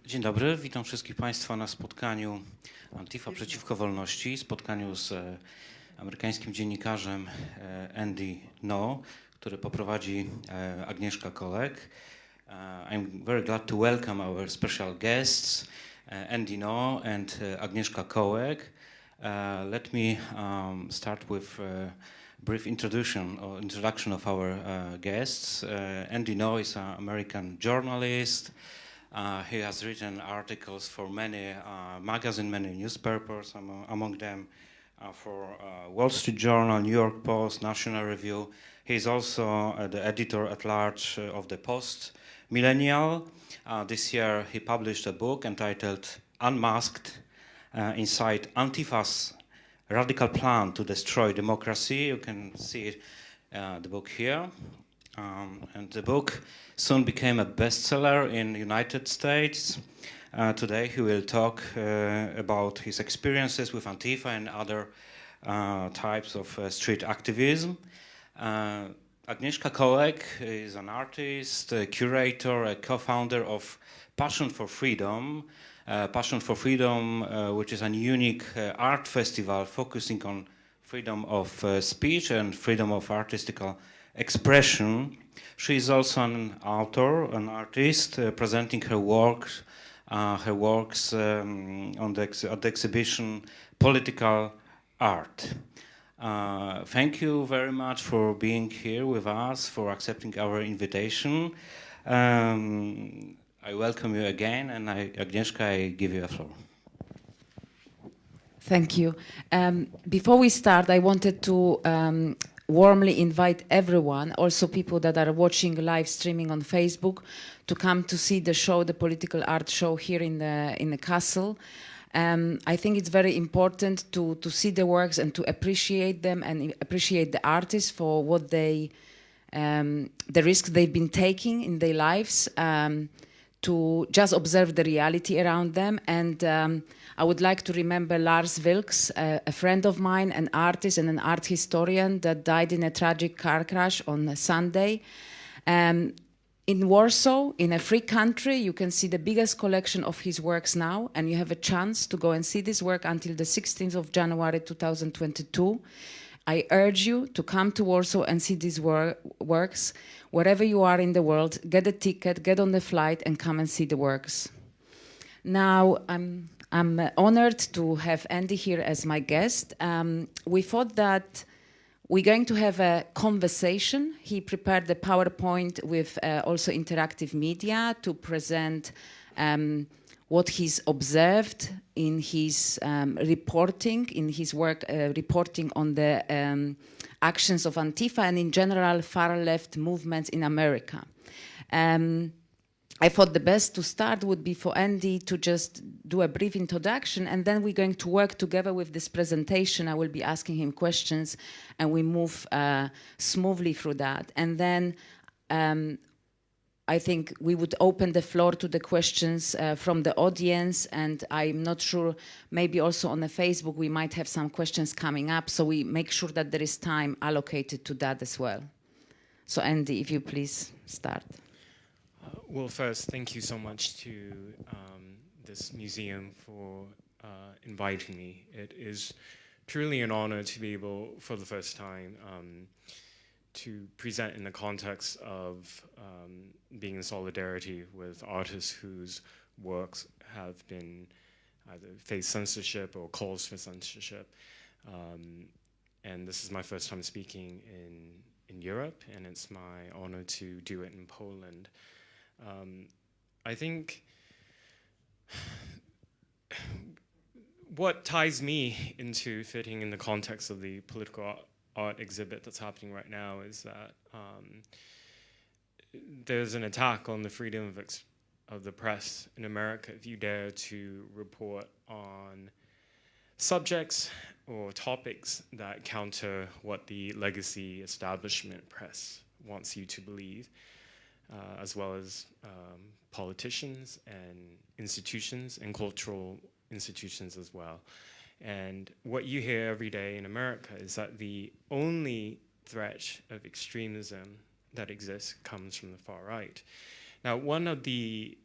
Dzień dobry, witam wszystkich Państwa na spotkaniu Antifa przeciwko wolności, spotkaniu z amerykańskim dziennikarzem Andy No, który poprowadzi Agnieszka Kolek. I'm very glad to welcome our special guests, Andy No and Agnieszka Kolek. Let me start with a brief introduction of our guests. Andy No is an American journalist. He has written articles for many magazines, many newspapers, among them for Wall Street Journal, New York Post, National Review. He is also the editor-at-large of the Post Millennial. This year he published a book entitled Unmasked, Inside Antifa's Radical Plan to Destroy Democracy. You can see the book here. And the book soon became a bestseller in the United States. Today he will talk about his experiences with Antifa and other types of street activism. Agnieszka Kolek is an artist, a curator, a co-founder of Passion for Freedom. Passion for Freedom, which is a unique art festival focusing on freedom of speech and freedom of artistical expression. She is also an author, an artist, presenting her works at the exhibition Political Art. Thank you very much for being here with us, for accepting our invitation. I welcome you again, and Agnieszka, I give you a floor. Thank you. Before we start, I wanted to warmly invite everyone, also people that are watching live streaming on Facebook, to come to see the show, the political art show here in the castle. I think it's very important to see the works and to appreciate them and appreciate the artists for what the risks they've been taking in their lives, to just observe the reality around them. And I would like to remember Lars Vilks, a friend of mine, an artist and an art historian that died in a tragic car crash on a Sunday. In Warsaw, in a free country, you can see the biggest collection of his works now, and you have a chance to go and see this work until the 16th of January 2022. I urge you to come to Warsaw and see these works. Wherever you are in the world, get a ticket, get on the flight, and come and see the works. Now, I'm honored to have Andy here as my guest. We thought that we're going to have a conversation. He prepared the PowerPoint with also interactive media to present what he's observed in his reporting, in his work reporting on the actions of Antifa and in general far-left movements in America. I thought the best to start would be for Andy to just do a brief introduction, and then we're going to work together with this presentation. I will be asking him questions, and we move smoothly through that. And then I think we would open the floor to the questions from the audience, and I'm not sure, maybe also on the Facebook we might have some questions coming up, so we make sure that there is time allocated to that as well. So Andy, if you please start. Well, first, thank you so much to this museum for inviting me. It is truly an honor to be able, for the first time, to present in the context of being in solidarity with artists whose works have been either faced censorship or calls for censorship. And this is my first time speaking in Europe, and it's my honor to do it in Poland. I think what ties me into fitting in the context of the political art exhibit that's happening right now is that there's an attack on the freedom of the press in America if you dare to report on subjects or topics that counter what the legacy establishment press wants you to believe. As well as politicians and institutions and cultural institutions as well. And what you hear every day in America is that the only threat of extremism that exists comes from the far right. Now, one of the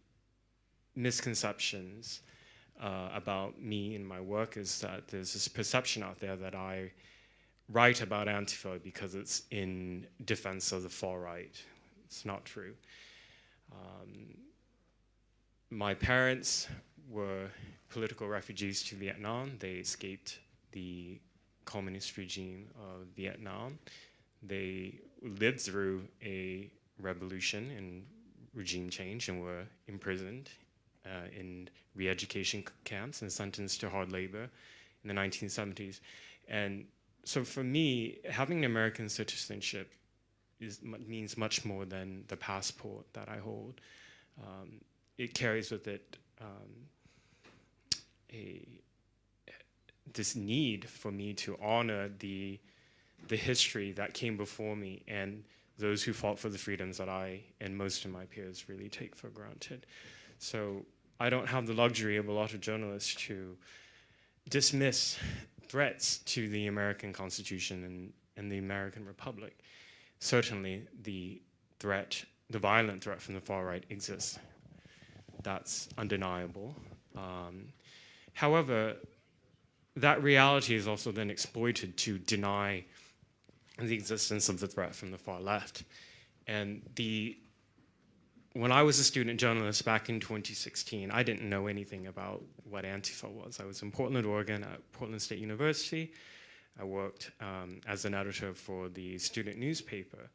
misconceptions about me and my work is that there's this perception out there that I write about Antifa because it's in defense of the far right. It's not true. My parents were political refugees to Vietnam. They escaped the communist regime of Vietnam. They lived through a revolution and regime change and were imprisoned in re-education camps and sentenced to hard labor in the 1970s. And so for me, having an American citizenship means much more than the passport that I hold. It carries with it this need for me to honor the history that came before me and those who fought for the freedoms that I and most of my peers really take for granted. So I don't have the luxury of a lot of journalists to dismiss threats to the American Constitution and the American Republic. Certainly the violent threat from the far right exists. That's undeniable. However, that reality is also then exploited to deny the existence of the threat from the far left. And when I was a student journalist back in 2016, I didn't know anything about what Antifa was. I was in Portland, Oregon at Portland State University. I worked as an editor for the student newspaper.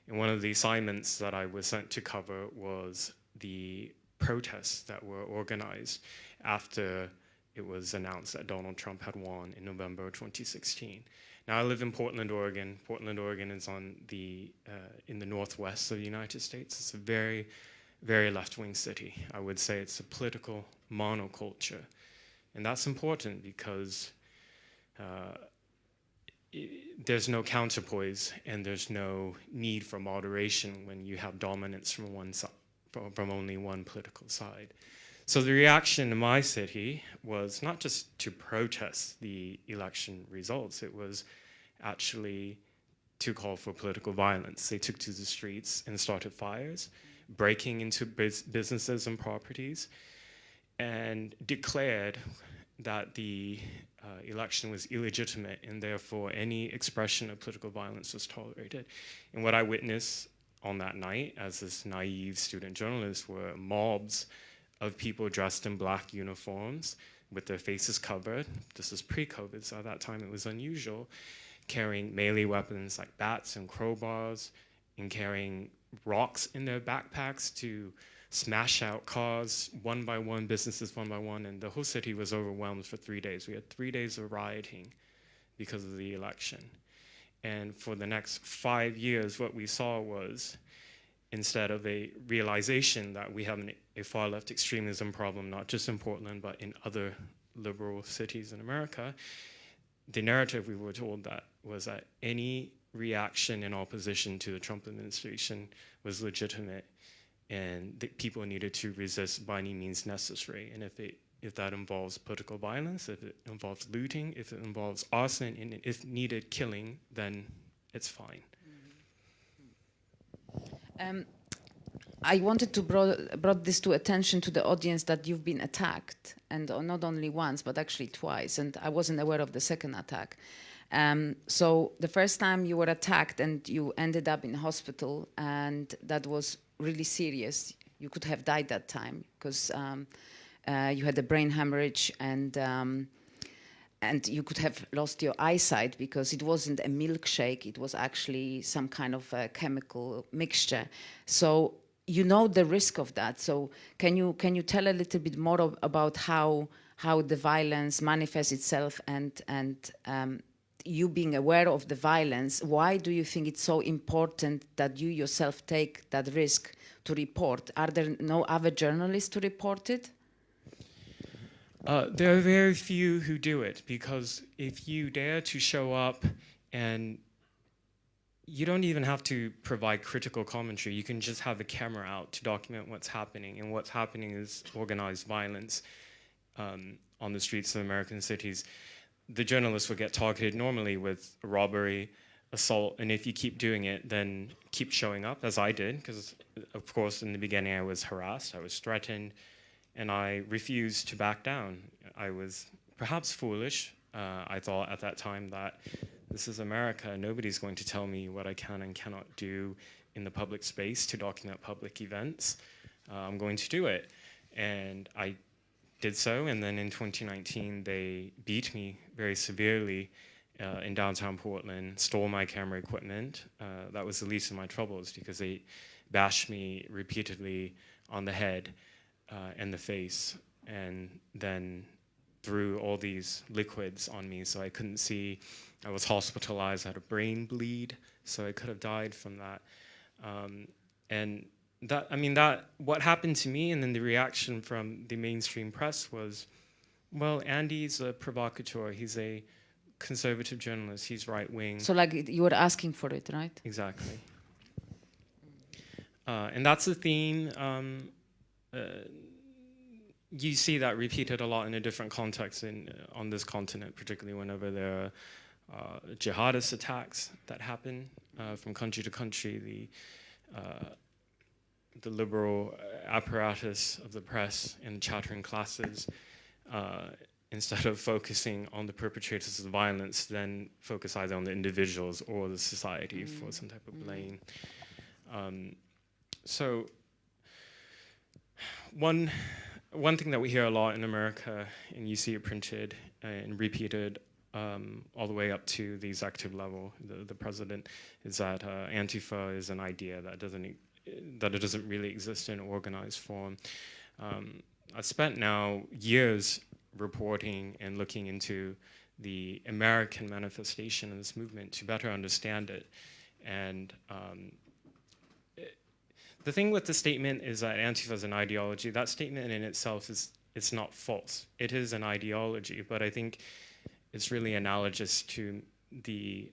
And one of the assignments that I was sent to cover was the protests that were organized after it was announced that Donald Trump had won in November 2016. Now, I live in Portland, Oregon. Portland, Oregon is in the northwest of the United States. It's a very, very left-wing city. I would say it's a political monoculture. And that's important because there's no counterpoise and there's no need for moderation when you have dominance from one side, from only one political side. So the reaction in my city was not just to protest the election results, it was actually to call for political violence. They took to the streets and started fires, breaking into businesses and properties, and declared that the election was illegitimate and therefore any expression of political violence was tolerated. And what I witnessed on that night as this naive student journalist were mobs of people dressed in black uniforms with their faces covered. This was pre-COVID, so at that time it was unusual, carrying melee weapons like bats and crowbars and carrying rocks in their backpacks to smash out cars one by one, businesses one by one, and the whole city was overwhelmed for 3 days. We had 3 days of rioting because of the election. And for the next 5 years, what we saw was, instead of a realization that we have a far left extremism problem, not just in Portland, but in other liberal cities in America, the narrative we were told that was that any reaction in opposition to the Trump administration was legitimate and that people needed to resist by any means necessary. And if that involves political violence, if it involves looting, if it involves arson, and if needed killing, then it's fine. I wanted to brought this to attention to the audience that you've been attacked, and not only once, but actually twice, and I wasn't aware of the second attack. So the first time you were attacked and you ended up in hospital, and that was really serious. You could have died that time because you had a brain hemorrhage and you could have lost your eyesight because it wasn't a milkshake, it was actually some kind of a chemical mixture. So you know the risk of that. So can you tell a little bit more about how the violence manifests itself and you being aware of the violence? Why do you think it's so important that you yourself take that risk to report? Are there no other journalists to report it? There are very few who do it, because if you dare to show up, and you don't even have to provide critical commentary, you can just have a camera out to document what's happening, and what's happening is organized violence on the streets of American cities. The journalists will get targeted normally with robbery, assault, and if you keep doing it, then keep showing up, as I did, because of course in the beginning I was harassed, I was threatened, and I refused to back down. I was perhaps foolish. I thought at that time that this is America. Nobody's going to tell me what I can and cannot do in the public space to document public events. I'm going to do it. And I did so, and then in 2019, they beat me very severely in downtown Portland, stole my camera equipment. That was the least of my troubles because they bashed me repeatedly on the head and the face, and then threw all these liquids on me so I couldn't see. I was hospitalized, I had a brain bleed, so I could have died from that. And that, I mean, that, what happened to me and then the reaction from the mainstream press was, well, Andy's a provocateur, he's a conservative journalist, he's right-wing. So like you were asking for it, right? Exactly. And that's the theme. You see that repeated a lot in a different context on this continent, particularly whenever there are jihadist attacks that happen from country to country. The liberal apparatus of the press and chattering classes, instead of focusing on the perpetrators of the violence, then focus either on the individuals or the society for some type of blame. So one thing that we hear a lot in America, and you see it printed and repeated all the way up to the executive level, the president, is that antifa is an idea that it doesn't really exist in organized form. I've spent now years reporting and looking into the American manifestation of this movement to better understand it. And the thing with the statement is that Antifa is an ideology. That statement in itself it's not false. It is an ideology, but I think it's really analogous to the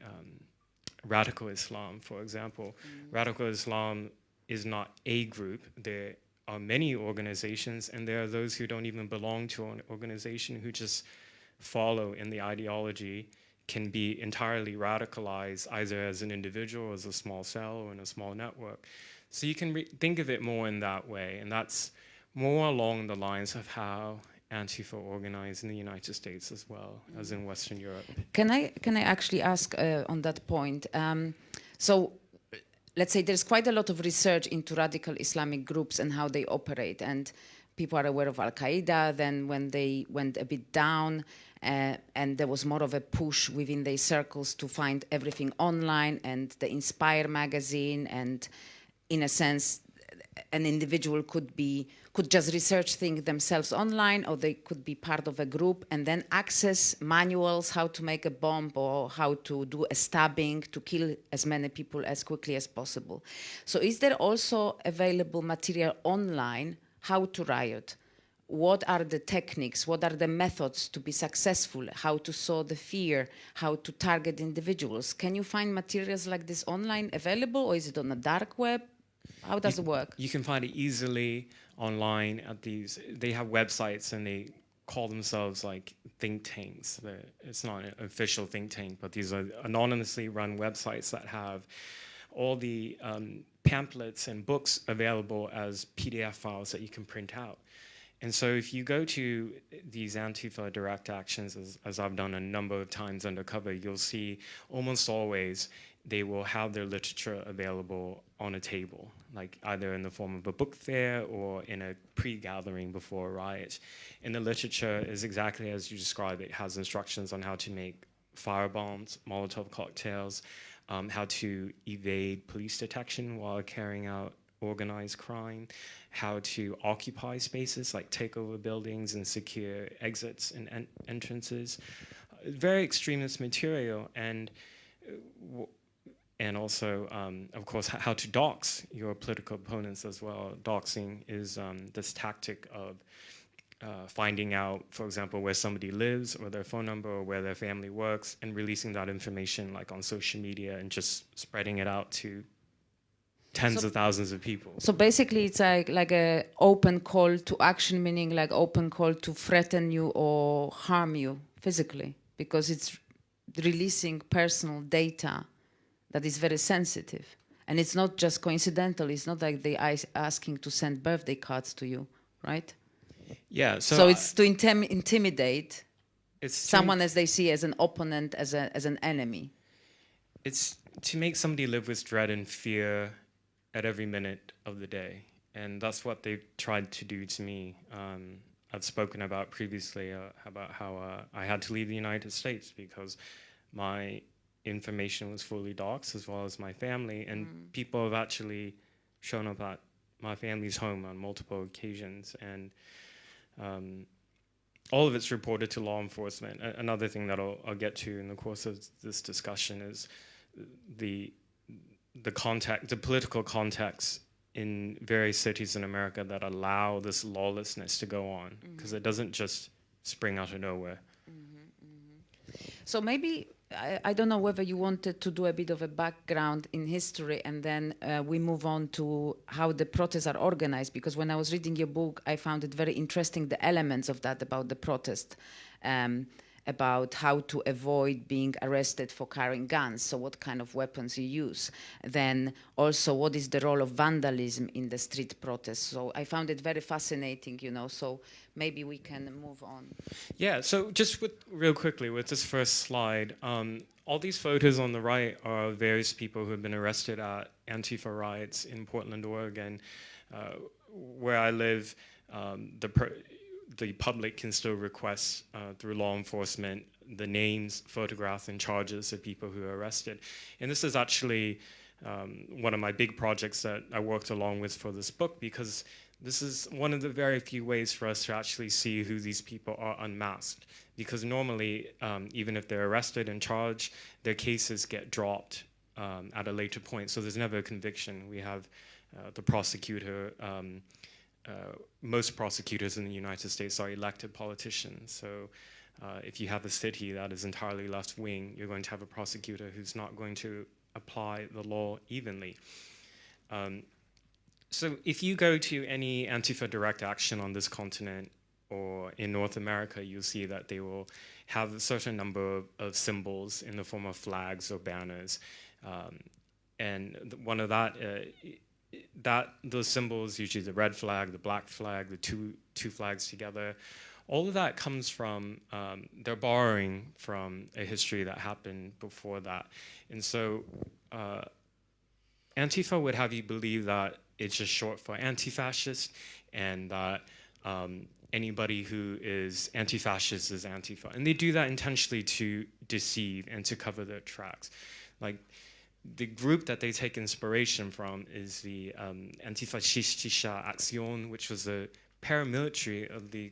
radical Islam, for example. Radical Islam is not a group. There are many organizations, and there are those who don't even belong to an organization who just follow in the ideology, can be entirely radicalized either as an individual, as a small cell, or in a small network. So you can think of it more in that way, and that's more along the lines of how Antifa organized in the United States as well as in Western Europe. Can I actually ask on that point? So let's say there's quite a lot of research into radical Islamic groups and how they operate, and people are aware of Al-Qaeda. Then when they went a bit down, and there was more of a push within their circles to find everything online, and the Inspire magazine, and in a sense, an individual could just research things themselves online, or they could be part of a group and then access manuals how to make a bomb or how to do a stabbing to kill as many people as quickly as possible. So is there also available material online how to riot? What are the techniques? What are the methods to be successful? How to sow the fear? How to target individuals? Can you find materials like this online available, or is it on the dark web? How does it work? You can find it easily online at these. They have websites, and they call themselves like think tanks. It's not an official think tank, but these are anonymously run websites that have all the pamphlets and books available as PDF files that you can print out. And so if you go to these Antifa direct actions, as I've done a number of times undercover, you'll see almost always they will have their literature available on a table, like either in the form of a book fair or in a pre-gathering before a riot. And the literature is exactly as you describe it. It has instructions on how to make firebombs, Molotov cocktails, how to evade police detection while carrying out organized crime, how to occupy spaces, like take over buildings and secure exits and entrances. Very extremist material, and also, of course, how to dox your political opponents as well. Doxing is this tactic of finding out, for example, where somebody lives or their phone number or where their family works, and releasing that information like on social media and just spreading it out to tens of thousands of people. So basically it's like a open call to action, meaning like open call to threaten you or harm you physically, because it's releasing personal data that is very sensitive. And it's not just coincidental. It's not like they are asking to send birthday cards to you, right? Yeah, So it's to intimidate it's someone as they see as an opponent, as an enemy. it's to make somebody live with dread and fear at every minute of the day, and that's what they've tried to do to me. I've spoken about previously about how I had to leave the United States because my information was fully doxxed, as well as my family, and people have actually shown up at my family's home on multiple occasions, and all of it's reported to law enforcement. Another thing that I'll get to in the course of this discussion is the political context in various cities in America that allow this lawlessness to go on, because it doesn't just spring out of nowhere. So maybe, I don't know whether you wanted to do a bit of a background in history, and then we move on to how the protests are organized, because when I was reading your book, I found it very interesting, the elements of that about the protest, about how to avoid being arrested for carrying guns, so what kind of weapons you use. Then also, what is the role of vandalism in the street protests? So I found it very fascinating, you know, so maybe we can move on. Yeah, so just real quickly with this first slide, all these photos on the right are various people who have been arrested at Antifa riots in Portland, Oregon. Where I live, the public can still request through law enforcement the names, photographs, and charges of people who are arrested. And this is actually one of my big projects that I worked along with for this book, because this is one of the very few ways for us to actually see who these people are unmasked. Because normally, even if they're arrested and charged, their cases get dropped at a later point. So there's never a conviction. We have the prosecutor. Most prosecutors in the United States are elected politicians. So if you have a city that is entirely left-wing, you're going to have a prosecutor who's not going to apply the law evenly. So if you go to any Antifa direct action on this continent or in North America, you'll see that they will have a certain number of symbols in the form of flags or banners. And one of those symbols, usually the red flag, the black flag, the two flags together, all of that comes from, they're borrowing from a history that happened before that. And so Antifa would have you believe that it's just short for anti-fascist, and that anybody who is anti-fascist is Antifa. And they do that intentionally to deceive and to cover their tracks. Like, the group that they take inspiration from is the Antifaschistische Aktion, which was a paramilitary of the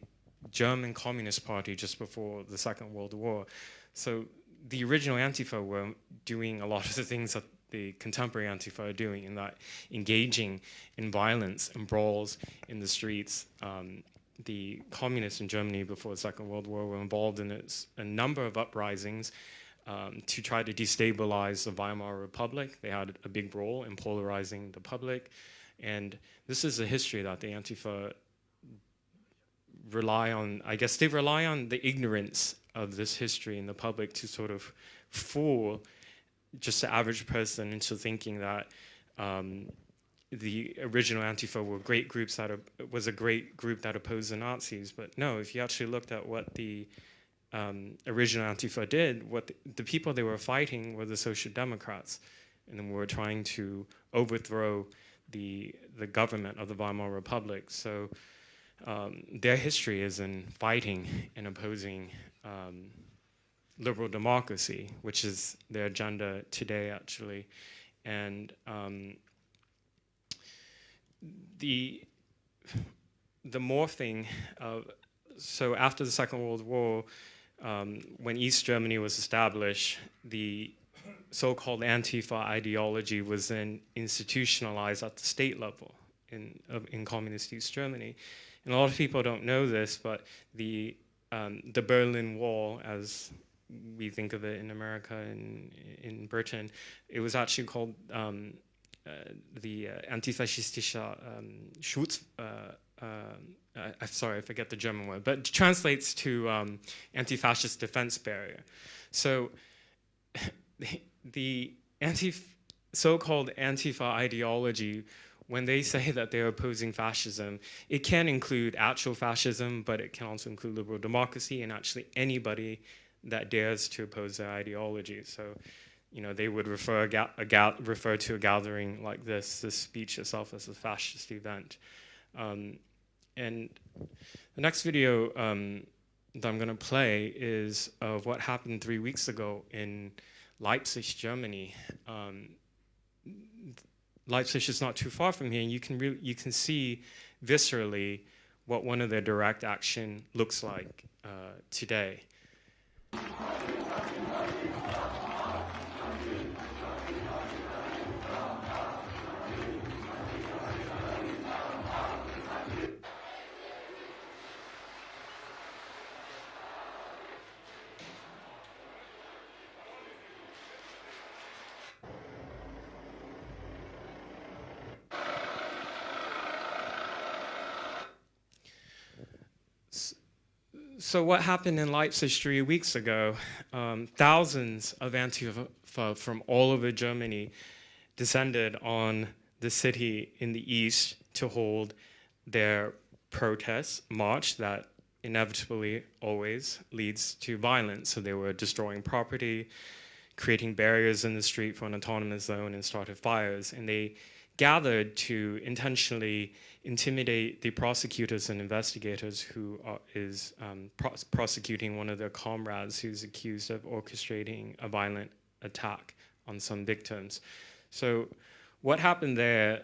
German Communist Party just before the Second World War. So the original Antifa were doing a lot of the things that the contemporary Antifa are doing, in that engaging in violence and brawls in the streets. The communists in Germany before the Second World War were involved in a number of uprisings to try to destabilize the Weimar Republic. They had a big role in polarizing the public. And this is a history that the Antifa rely on. I guess they rely on the ignorance of this history in the public to sort of fool just the average person into thinking that the original Antifa were great groups was a great group that opposed the Nazis. But no, if you actually looked at what the original Antifa did, what the people they were fighting were the Social Democrats, and then were trying to overthrow the government of the Weimar Republic. So their history is in fighting and opposing liberal democracy, which is their agenda today, actually. And the morphing of, so after the Second World War, when East Germany was established, the so-called Antifa ideology was then institutionalized at the state level in communist East Germany. And a lot of people don't know this, but the Berlin Wall, as we think of it in America and in Britain, it was actually called the Antifaschistische Schutz. Sorry, I forget the German word, but it translates to anti-fascist defense barrier. So the so-called Antifa ideology when they say that they're opposing fascism, it can include actual fascism, but it can also include liberal democracy and actually anybody that dares to oppose their ideology. So, you know, they would refer to a gathering like this speech itself as a fascist event. And the next video that I'm going to play is of what happened 3 weeks ago in Leipzig, Germany. Leipzig is not too far from here, and you can see viscerally what one of their direct action looks like today. So what happened in Leipzig 3 weeks ago, thousands of antifa from all over Germany descended on the city in the east to hold their protest march that inevitably always leads to violence. So they were destroying property, creating barriers in the street for an autonomous zone, and started fires. And they gathered to intentionally intimidate the prosecutors and investigators who is prosecuting one of their comrades who's accused of orchestrating a violent attack on some victims. So what happened there,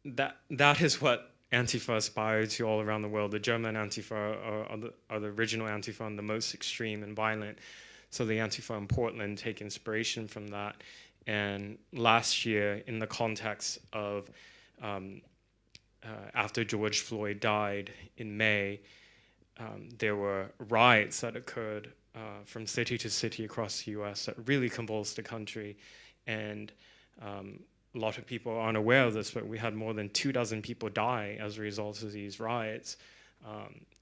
that is what Antifa aspired to all around the world. The German Antifa are the original Antifa and the most extreme and violent. So the Antifa in Portland take inspiration from that. And last year, in the context of after George Floyd died in May, there were riots that occurred from city to city across the US that really convulsed the country. And a lot of people aren't aware of this, but we had more than 24 people die as a result of these riots.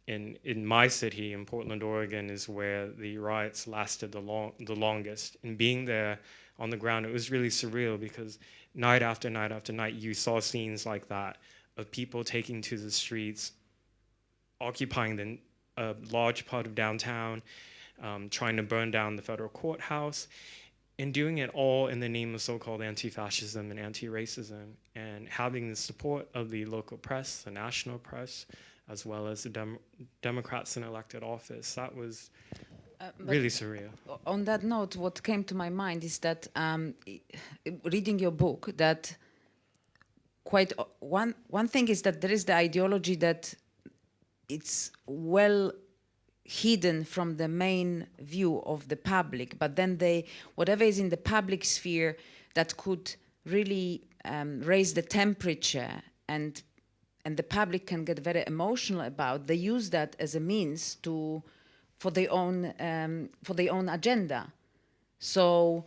In my city, in Portland, Oregon, is where the riots lasted the longest. And being there on the ground, it was really surreal because night after night after night, you saw scenes like that of people taking to the streets, occupying a large part of downtown, trying to burn down the federal courthouse, and doing it all in the name of so-called anti-fascism and anti-racism, and having the support of the local press, the national press, as well as the Democrats in elected office. That was really surreal. On that note, what came to my mind is that reading your book, that one thing is that there is the ideology that it's well hidden from the main view of the public, but then whatever is in the public sphere that could really raise the temperature and the public can get very emotional about, they use that as a means for their own agenda. So,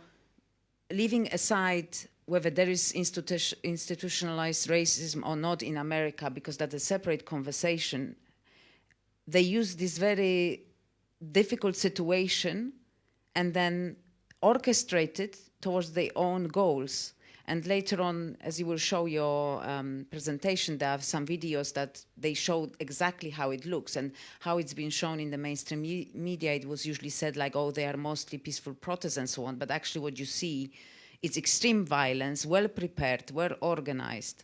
leaving aside whether there is institutionalized racism or not in America, because that's a separate conversation, they use this very difficult situation and then orchestrate it towards their own goals. And later on, as you will show your presentation, there are some videos that they showed exactly how it looks and how it's been shown in the mainstream media. It was usually said like, oh, they are mostly peaceful protests and so on. But actually what you see is extreme violence, well prepared, well organized.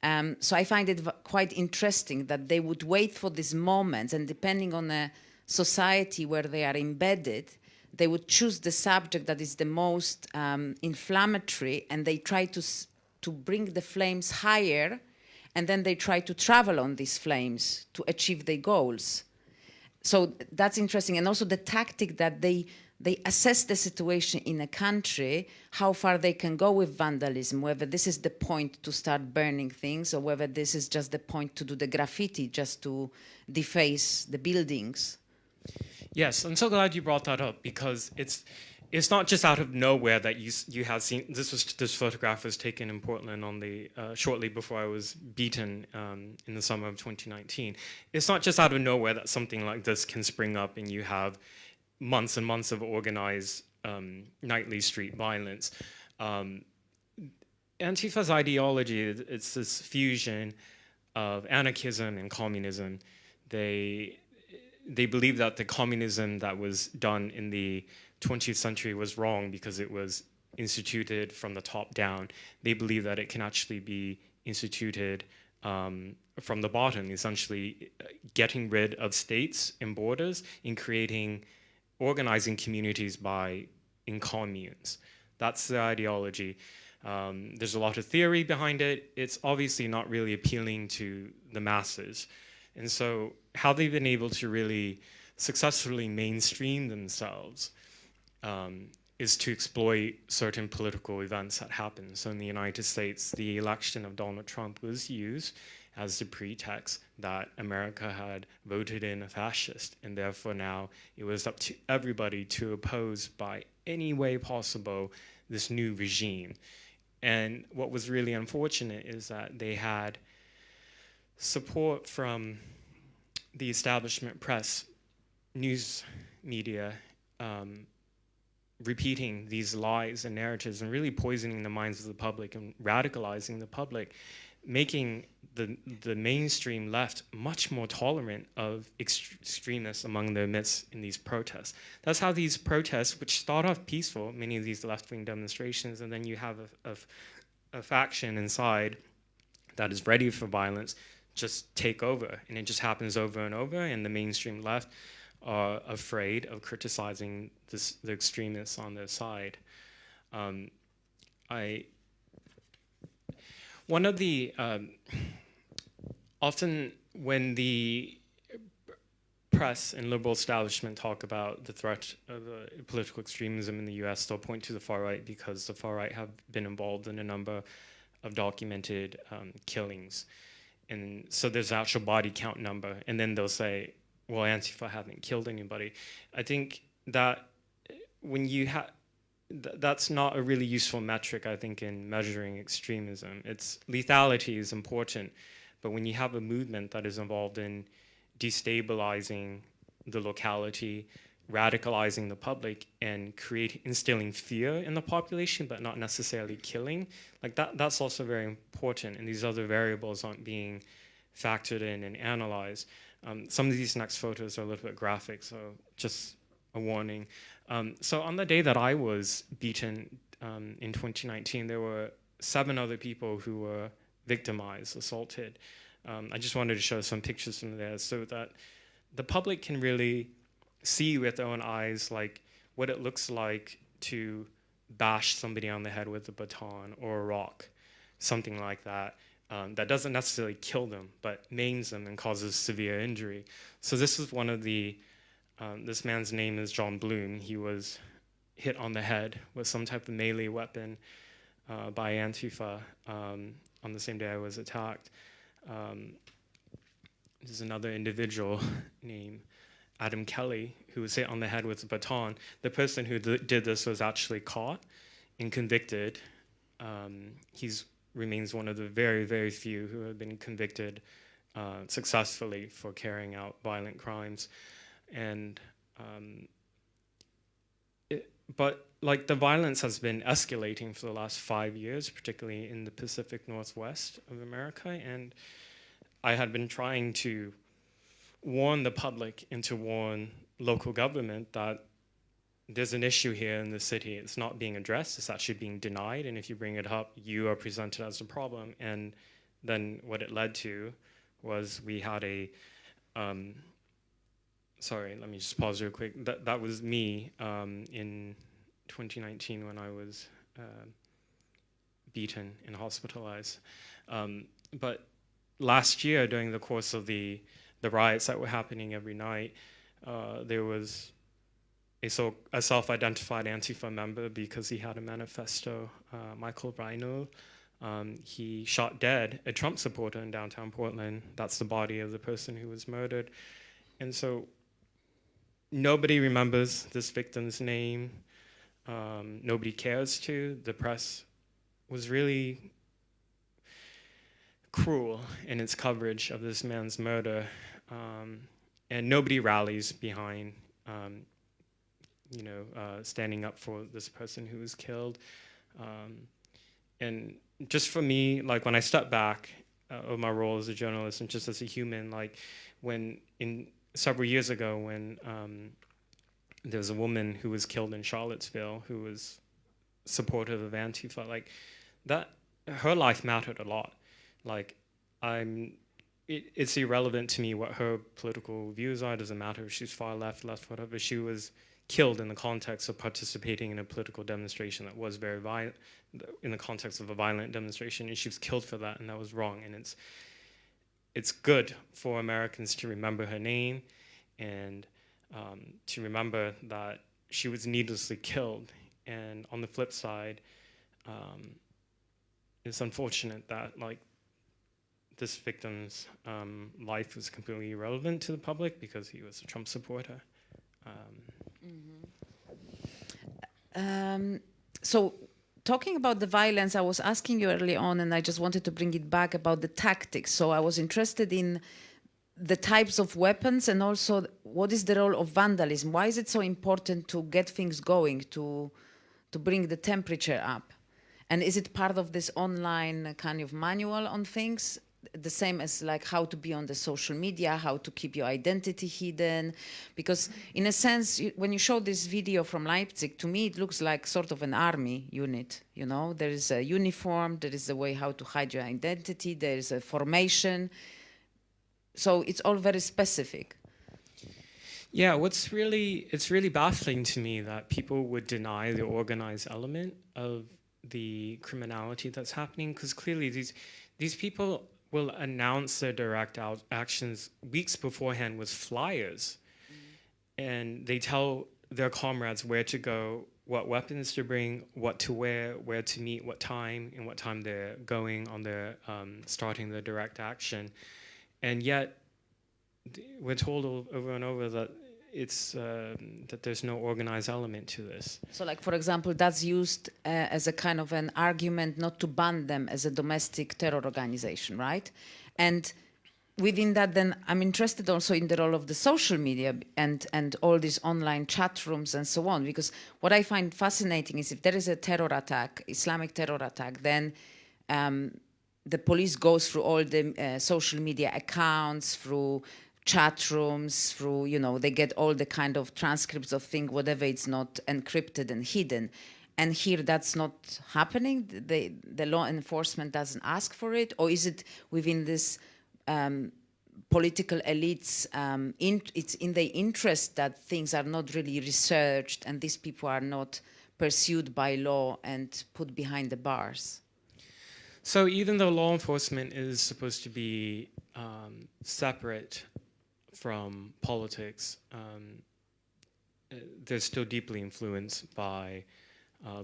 So I find it quite interesting that they would wait for these moments, and depending on a society where they are embedded, they would choose the subject that is the most inflammatory, and they try to bring the flames higher, and then they try to travel on these flames to achieve their goals. So that's interesting. And also the tactic that they assess the situation in a country, how far they can go with vandalism, whether this is the point to start burning things or whether this is just the point to do the graffiti, just to deface the buildings. Yes, I'm so glad you brought that up, because it's not just out of nowhere that you have seen this photograph was taken in Portland on the shortly before I was beaten in the summer of 2019. It's not just out of nowhere that something like this can spring up and you have months and months of organized nightly street violence. Antifa's ideology, it's this fusion of anarchism and communism. They believe that the communism that was done in the 20th century was wrong because it was instituted from the top down. They believe that it can actually be instituted from the bottom, essentially getting rid of states and borders and organizing communities in communes. That's the ideology. There's a lot of theory behind it. It's obviously not really appealing to the masses. And so how they've been able to really successfully mainstream themselves is to exploit certain political events that happen. So in the United States, the election of Donald Trump was used as the pretext that America had voted in a fascist, and therefore now it was up to everybody to oppose by any way possible this new regime. And what was really unfortunate is that they had support from the establishment press, news media, repeating these lies and narratives and really poisoning the minds of the public and radicalizing the public, making the mainstream left much more tolerant of extremists among their midst in these protests. That's how these protests, which start off peaceful, many of these left-wing demonstrations, and then you have a faction inside that is ready for violence, just take over. And it just happens over and over, and the mainstream left are afraid of criticizing the extremists on their side. One of the, often when the press and liberal establishment talk about the threat of political extremism in the US, they'll point to the far right because the far right have been involved in a number of documented killings. And so there's an actual body count number, and then they'll say, well, Antifa haven't killed anybody. I think that when you that's not a really useful metric, I think, in measuring extremism. Lethality is important, but when you have a movement that is involved in destabilizing the locality, radicalizing the public, and instilling fear in the population, but not necessarily killing, like that's also very important, and these other variables aren't being factored in and analyzed. Some of these next photos are a little bit graphic, so just a warning. So on the day that I was beaten in 2019, there were 7 other people who were victimized, assaulted. I just wanted to show some pictures from there so that the public can really see with their own eyes like what it looks like to bash somebody on the head with a baton or a rock, something like that. That doesn't necessarily kill them, but maims them and causes severe injury. So this is one of the, this man's name is John Bloom. He was hit on the head with some type of melee weapon by Antifa on the same day I was attacked. There's another individual named Adam Kelly who was hit on the head with a baton. The person who did this was actually caught and convicted. He's remains one of the very, very few who have been convicted successfully for carrying out violent crimes. And but like the violence has been escalating for the last 5 years, particularly in the Pacific Northwest of America. And I had been trying to warn the public and to warn local government that there's an issue here in the city. It's not being addressed. It's actually being denied. And if you bring it up, you are presented as a problem. And then what it led to was we had a, sorry, let me just pause real quick. That was me in 2019 when I was beaten and hospitalized. But last year, during the course of the riots that were happening every night, there was a self-identified Antifa member because he had a manifesto, Michael Rhino. He shot dead a Trump supporter in downtown Portland. That's the body of the person who was murdered. And so nobody remembers this victim's name. Nobody cares to. The press was really cruel in its coverage of this man's murder. And nobody rallies behind standing up for this person who was killed. And just for me, like when I step back of my role as a journalist and just as a human, like when several years ago when there was a woman who was killed in Charlottesville who was supportive of Antifa, like that, her life mattered a lot. Like it's irrelevant to me what her political views are. It doesn't matter if she's far left, whatever. She was killed in the context of participating in a political demonstration that was very violent, in the context of a violent demonstration, and she was killed for that, and that was wrong. And it's good for Americans to remember her name and to remember that she was needlessly killed. And on the flip side, it's unfortunate that like this victim's life was completely irrelevant to the public because he was a Trump supporter. So talking about the violence, I was asking you early on, and I just wanted to bring it back about the tactics. So I was interested in the types of weapons and also what is the role of vandalism? Why is it so important to get things going, to bring the temperature up? And is it part of this online kind of manual on things? The same as like how to be on the social media, how to keep your identity hidden. Because in a sense, when you show this video from Leipzig, to me, it looks like sort of an army unit. You know, there is a uniform, there is a way how to hide your identity, there is a formation. So it's all very specific. Yeah, it's really baffling to me that people would deny the organized element of the criminality that's happening, because clearly these people will announce their direct actions weeks beforehand with flyers. And they tell their comrades where to go, what weapons to bring, what to wear, where to meet, what time, and what time they're going on their starting their direct action. And yet we're told over and over that it's that there's no organized element to this. So like, for example, that's used as a kind of an argument not to ban them as a domestic terror organization, right? And within that, then I'm interested also in the role of the social media and all these online chat rooms and so on, because what I find fascinating is if there is a terror attack, Islamic terror attack, then the police goes through all the social media accounts, through chat rooms, through, you know, they get all the kind of transcripts of things, whatever it's not encrypted and hidden. And here that's not happening? The law enforcement doesn't ask for it? Or is it within this political elites, it's in their interest that things are not really researched and these people are not pursued by law and put behind the bars? So even though law enforcement is supposed to be separate from politics, they're still deeply influenced by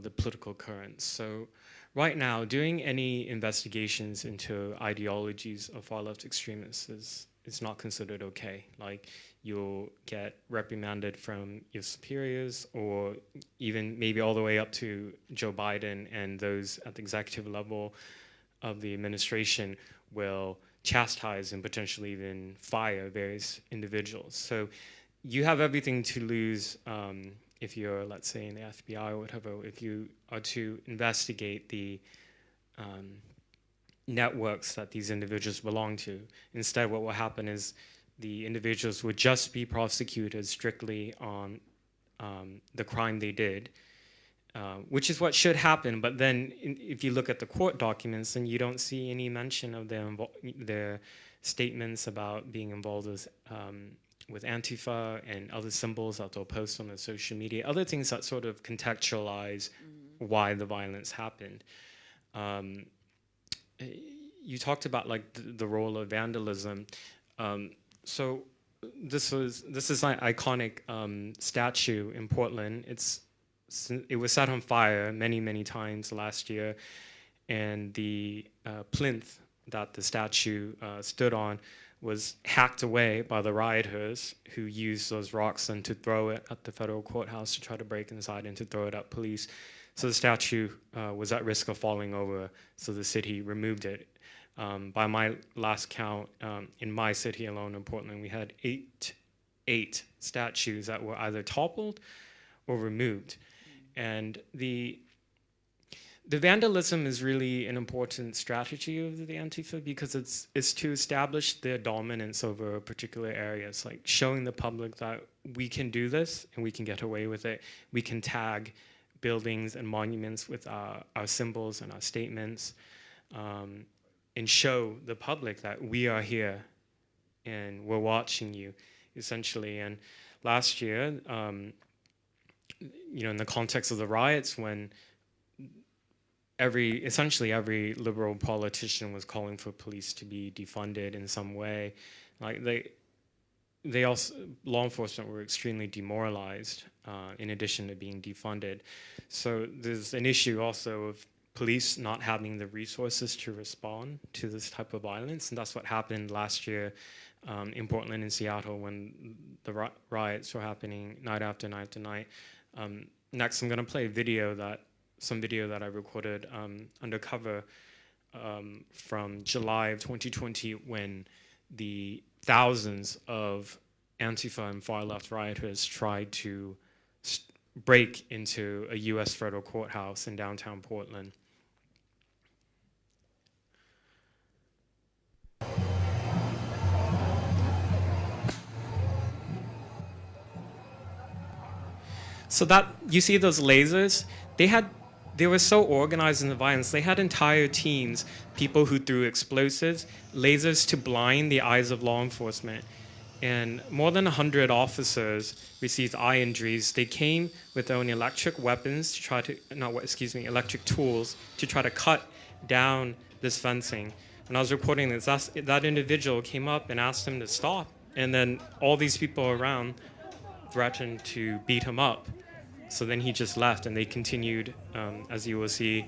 the political currents. So right now, doing any investigations into ideologies of far-left extremists is not considered okay. Like, you'll get reprimanded from your superiors, or even maybe all the way up to Joe Biden, and those at the executive level of the administration will chastise and potentially even fire various individuals. So you have everything to lose if you're, let's say, in the FBI or whatever, if you are to investigate the networks that these individuals belong to. Instead, what will happen is the individuals would just be prosecuted strictly on the crime they did, which is what should happen. But then if you look at the court documents, then you don't see any mention of their statements about being involved with Antifa and other symbols that they'll post on their social media, other things that sort of contextualize why the violence happened. You talked about like the role of vandalism. So this is an iconic statue in Portland. It was set on fire many times last year, and the plinth that the statue stood on was hacked away by the rioters, who used those rocks then to throw it at the federal courthouse to try to break inside and to throw it at police. So the statue was at risk of falling over, so the city removed it. By my last count, in my city alone in Portland, we had eight statues that were either toppled or removed. And the the vandalism is really an important strategy of the Antifa because it's to establish their dominance over a particular area. It's like showing the public that we can do this and we can get away with it. We can tag buildings and monuments with our symbols and our statements, and show the public that we are here and we're watching you, essentially. And last year, in the context of the riots, when essentially every liberal politician was calling for police to be defunded in some way, like they also, law enforcement were extremely demoralized, in addition to being defunded. So there's an issue also of police not having the resources to respond to this type of violence, and that's what happened last year in Portland and Seattle when the riots were happening night after night after night. Next, I'm going to play some video that I recorded undercover from July of 2020 when the thousands of Antifa and far-left rioters tried to break into a U.S. federal courthouse in downtown Portland. So that, you see those lasers? They were so organized in the violence. They had entire teams, people who threw explosives, lasers to blind the eyes of law enforcement. And more than 100 officers received eye injuries. They came with their own electric weapons to try to, electric tools to try to cut down this fencing. When I was reporting this, that individual came up and asked him to stop. And then all these people around threatened to beat him up. So then he just left, and they continued, as you will see,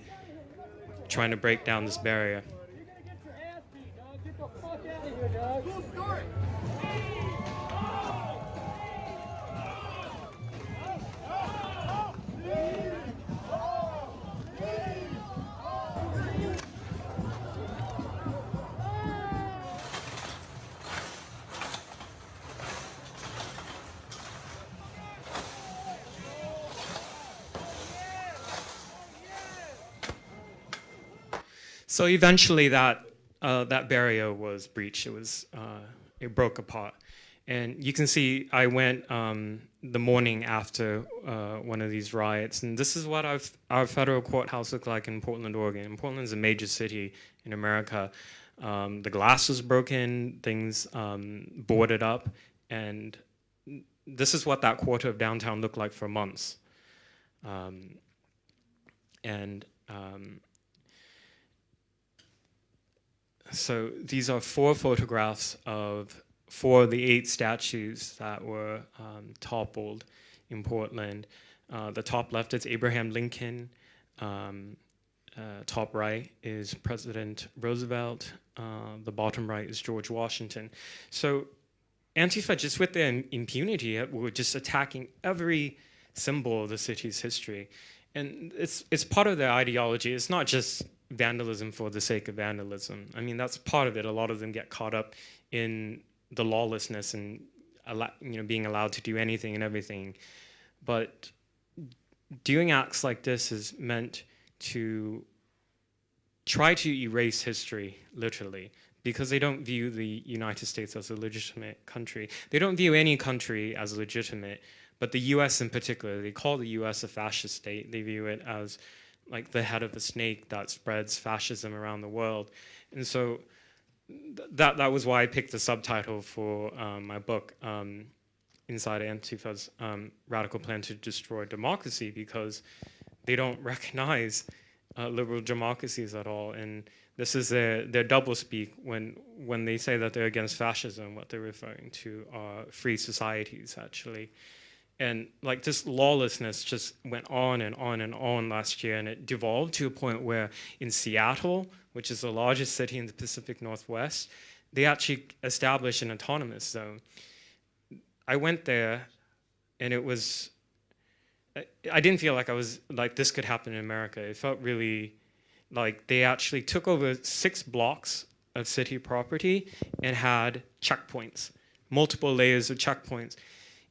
trying to break down this barrier. So eventually that barrier was breached. It broke apart. And you can see I went the morning after one of these riots, and this is what our federal courthouse looked like in Portland, Oregon. And Portland's a major city in America. The glass was broken, things boarded up, and this is what that quarter of downtown looked like for months. So these are 4 photographs of 4 of the 8 statues that were toppled in Portland. The top left is Abraham Lincoln. Top right is President Roosevelt. The bottom right is George Washington. So Antifa, just with their impunity, were just attacking every symbol of the city's history. And it's part of their ideology. It's not just vandalism for the sake of vandalism. I mean, that's part of it. A lot of them get caught up in the lawlessness and being allowed to do anything and everything. But doing acts like this is meant to try to erase history, literally, because they don't view the United States as a legitimate country. They don't view any country as legitimate, but the US in particular, they call the US a fascist state. They view it as like the head of a snake that spreads fascism around the world. And so that was why I picked the subtitle for my book, Inside Antifa's Radical Plan to Destroy Democracy, because they don't recognize liberal democracies at all. And this is their doublespeak when they say that they're against fascism. What they're referring to are free societies, actually. And like this lawlessness just went on and on and on last year, and it devolved to a point where in Seattle, which is the largest city in the Pacific Northwest, they actually established an autonomous zone. I went there, and I didn't feel like this could happen in America. It felt really like they actually took over 6 blocks of city property and had checkpoints, multiple layers of checkpoints.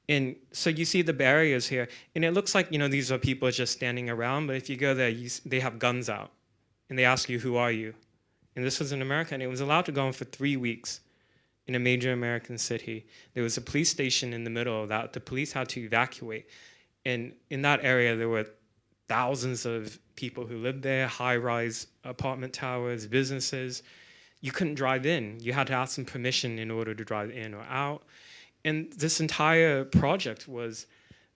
And so you see the barriers here, and it looks like, these are people just standing around, but if you go there, they have guns out, and they ask you, who are you? And this was in America, and it was allowed to go on for 3 weeks in a major American city. There was a police station in the middle of that. The police had to evacuate. And in that area, there were thousands of people who lived there, high-rise apartment towers, businesses. You couldn't drive in. You had to ask them permission in order to drive in or out. And this entire project was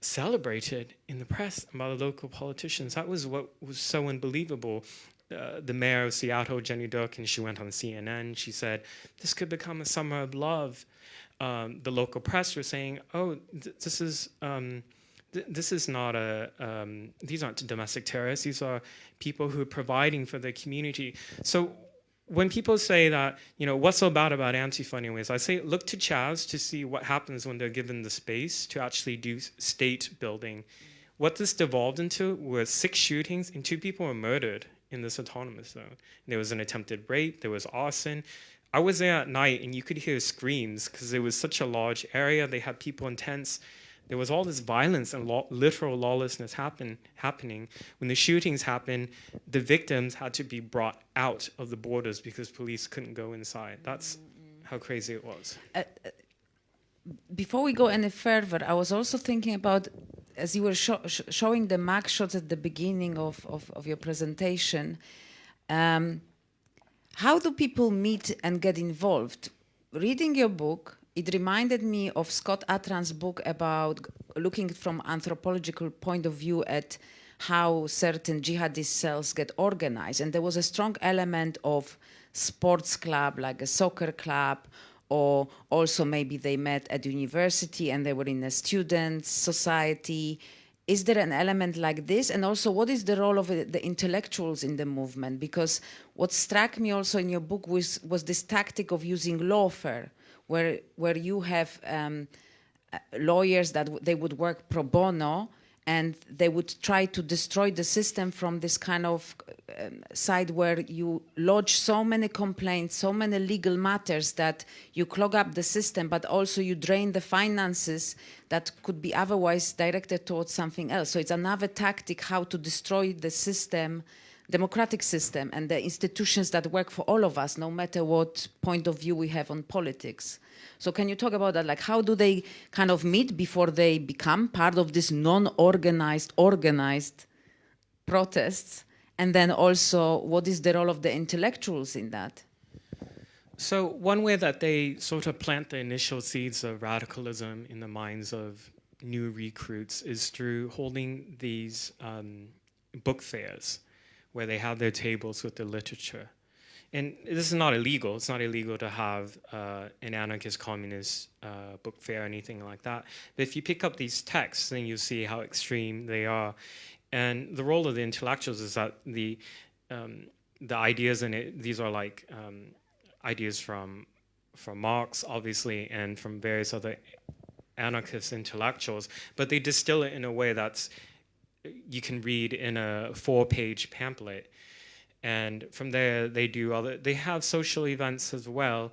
celebrated in the press by the local politicians. That was what was so unbelievable. The mayor of Seattle, Jenny Durkin, she went on CNN. She said, this could become a summer of love. The local press were saying, oh, this is not these aren't domestic terrorists. These are people who are providing for their community. So when people say that, what's so bad about Antifa anyways, I say look to Chaz to see what happens when they're given the space to actually do state building. What this devolved into were 6 shootings and 2 people were murdered in this autonomous zone. There was an attempted rape, there was arson. I was there at night and you could hear screams because it was such a large area. They had people in tents. There was all this violence and literal lawlessness happening. When the shootings happened, the victims had to be brought out of the borders because police couldn't go inside. That's how crazy it was. Before we go any further, I was also thinking about, as you were showing the mug shots at the beginning of your presentation, how do people meet and get involved? Reading your book, it reminded me of Scott Atran's book about looking from anthropological point of view at how certain jihadist cells get organized. And there was a strong element of sports club, like a soccer club, or also maybe they met at university and they were in a student society. Is there an element like this? And also, what is the role of the intellectuals in the movement? Because what struck me also in your book was this tactic of using lawfare, where you have lawyers that they would work pro bono and they would try to destroy the system from this kind of side where you lodge so many complaints, so many legal matters that you clog up the system, but also you drain the finances that could be otherwise directed towards something else. So it's another tactic how to destroy the system, democratic system, and the institutions that work for all of us, no matter what point of view we have on politics. So can you talk about that? Like, how do they kind of meet before they become part of this non-organized, organized protests? And then also, what is the role of the intellectuals in that? So one way that they sort of plant the initial seeds of radicalism in the minds of new recruits is through holding these book fairs, where they have their tables with the literature. And this is not illegal. It's not illegal to have an anarchist communist book fair or anything like that. But if you pick up these texts, then you see how extreme they are. And the role of the intellectuals is that the ideas in it, these are like ideas from Marx, obviously, and from various other anarchist intellectuals, but they distill it in a way that's you can read in a 4-page pamphlet. And from there, they have social events as well.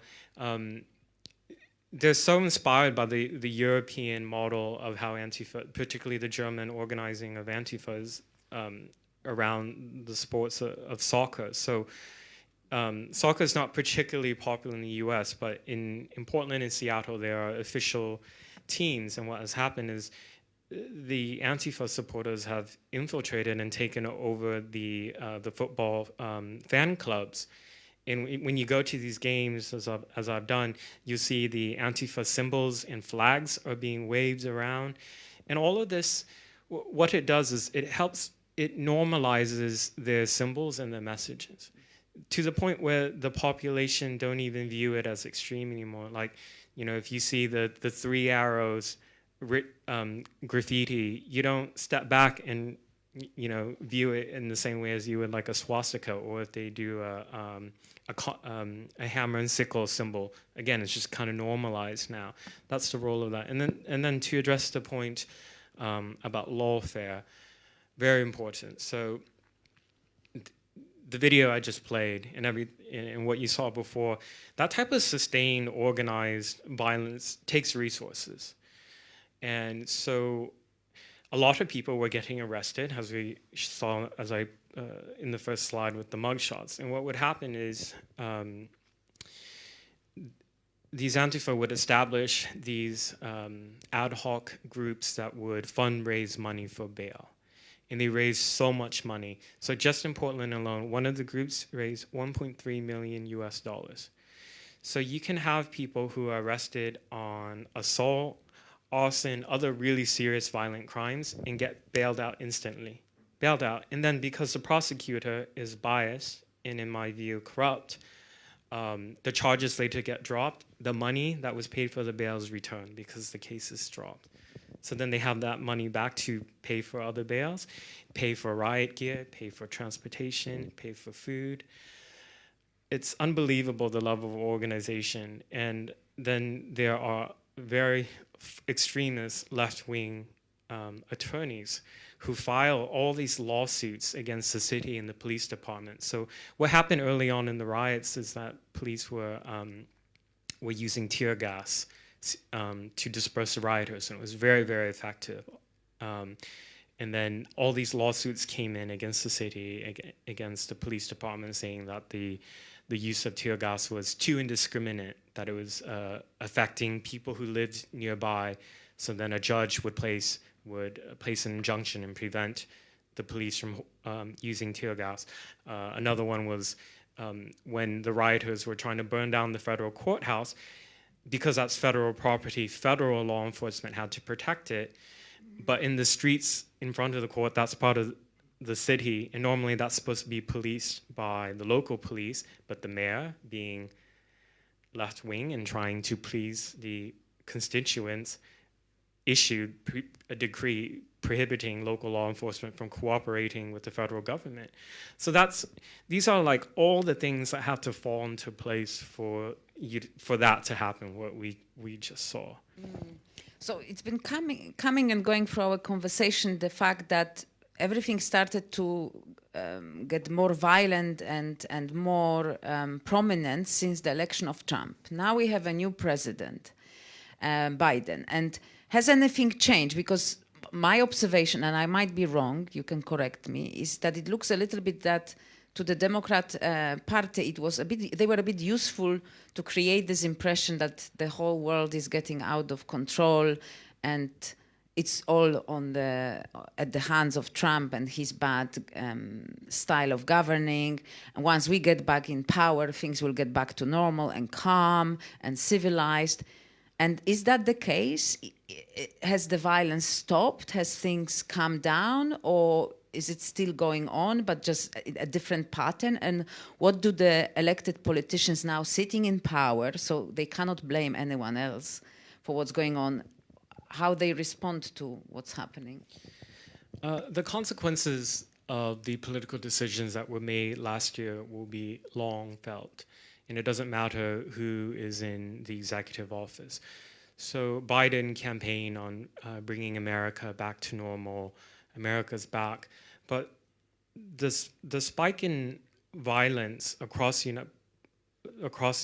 They're so inspired by the European model of how Antifa, particularly the German organizing of Antifa, is around the sports of soccer. So soccer is not particularly popular in the US, but in Portland and Seattle, there are official teams. And what has happened is the Antifa supporters have infiltrated and taken over the football fan clubs. And when you go to these games, as I've done, you see the Antifa symbols and flags are being waved around. And all of this, what it does is it normalizes their symbols and their messages to the point where the population don't even view it as extreme anymore. Like, if you see the 3 arrows graffiti, you don't step back and view it in the same way as you would like a swastika, or if they do a hammer and sickle symbol. Again, it's just kind of normalized now. That's the role of that. And then to address the point about lawfare, very important. So the video I just played and what you saw before, that type of sustained, organized violence takes resources. And so a lot of people were getting arrested, as we saw in the first slide with the mugshots. And what would happen is these Antifa would establish these ad hoc groups that would fundraise money for bail. And they raised so much money. So just in Portland alone, one of the groups raised $1.3 million US. So you can have people who are arrested on assault, arson, other really serious violent crimes, and get bailed out instantly. Bailed out. And then because the prosecutor is biased and, in my view, corrupt, the charges later get dropped. The money that was paid for the bail is returned because the case is dropped. So then they have that money back to pay for other bails, pay for riot gear, pay for transportation, pay for food. It's unbelievable, the level of organization. And then there are very extremist left-wing attorneys who file all these lawsuits against the city and the police department. So what happened early on in the riots is that police were using tear gas to disperse the rioters, and it was very, very effective. And then all these lawsuits came in against the city, against the police department, saying that the use of tear gas was too indiscriminate, that it was affecting people who lived nearby. So then a judge would place an injunction and prevent the police from using tear gas. Another one was when the rioters were trying to burn down the federal courthouse. Because that's federal property, federal law enforcement had to protect it. But in the streets in front of the court, that's part of the city, and normally that's supposed to be policed by the local police, but the mayor, being left-wing and trying to please the constituents, issued a decree prohibiting local law enforcement from cooperating with the federal government. So these are like all the things that have to fall into place for that to happen, what we just saw. So it's been coming and going through our conversation, the fact that everything started to get more violent and more prominent since the election of Trump. Now we have a new president, Biden. And has anything changed? Because my observation, and I might be wrong, you can correct me, is that it looks a little bit that to the Democrat Party, they were a bit useful to create this impression that the whole world is getting out of control and it's all at the hands of Trump and his bad style of governing. And once we get back in power, things will get back to normal and calm and civilized. And is that the case? Has the violence stopped? Has things calmed down? Or is it still going on, but just a different pattern? And what do the elected politicians now sitting in power, so they cannot blame anyone else for what's going on, how they respond to what's happening? The consequences of the political decisions that were made last year will be long felt. And it doesn't matter who is in the executive office. So Biden campaigned on bringing America back to normal. America's back. But the spike in violence across the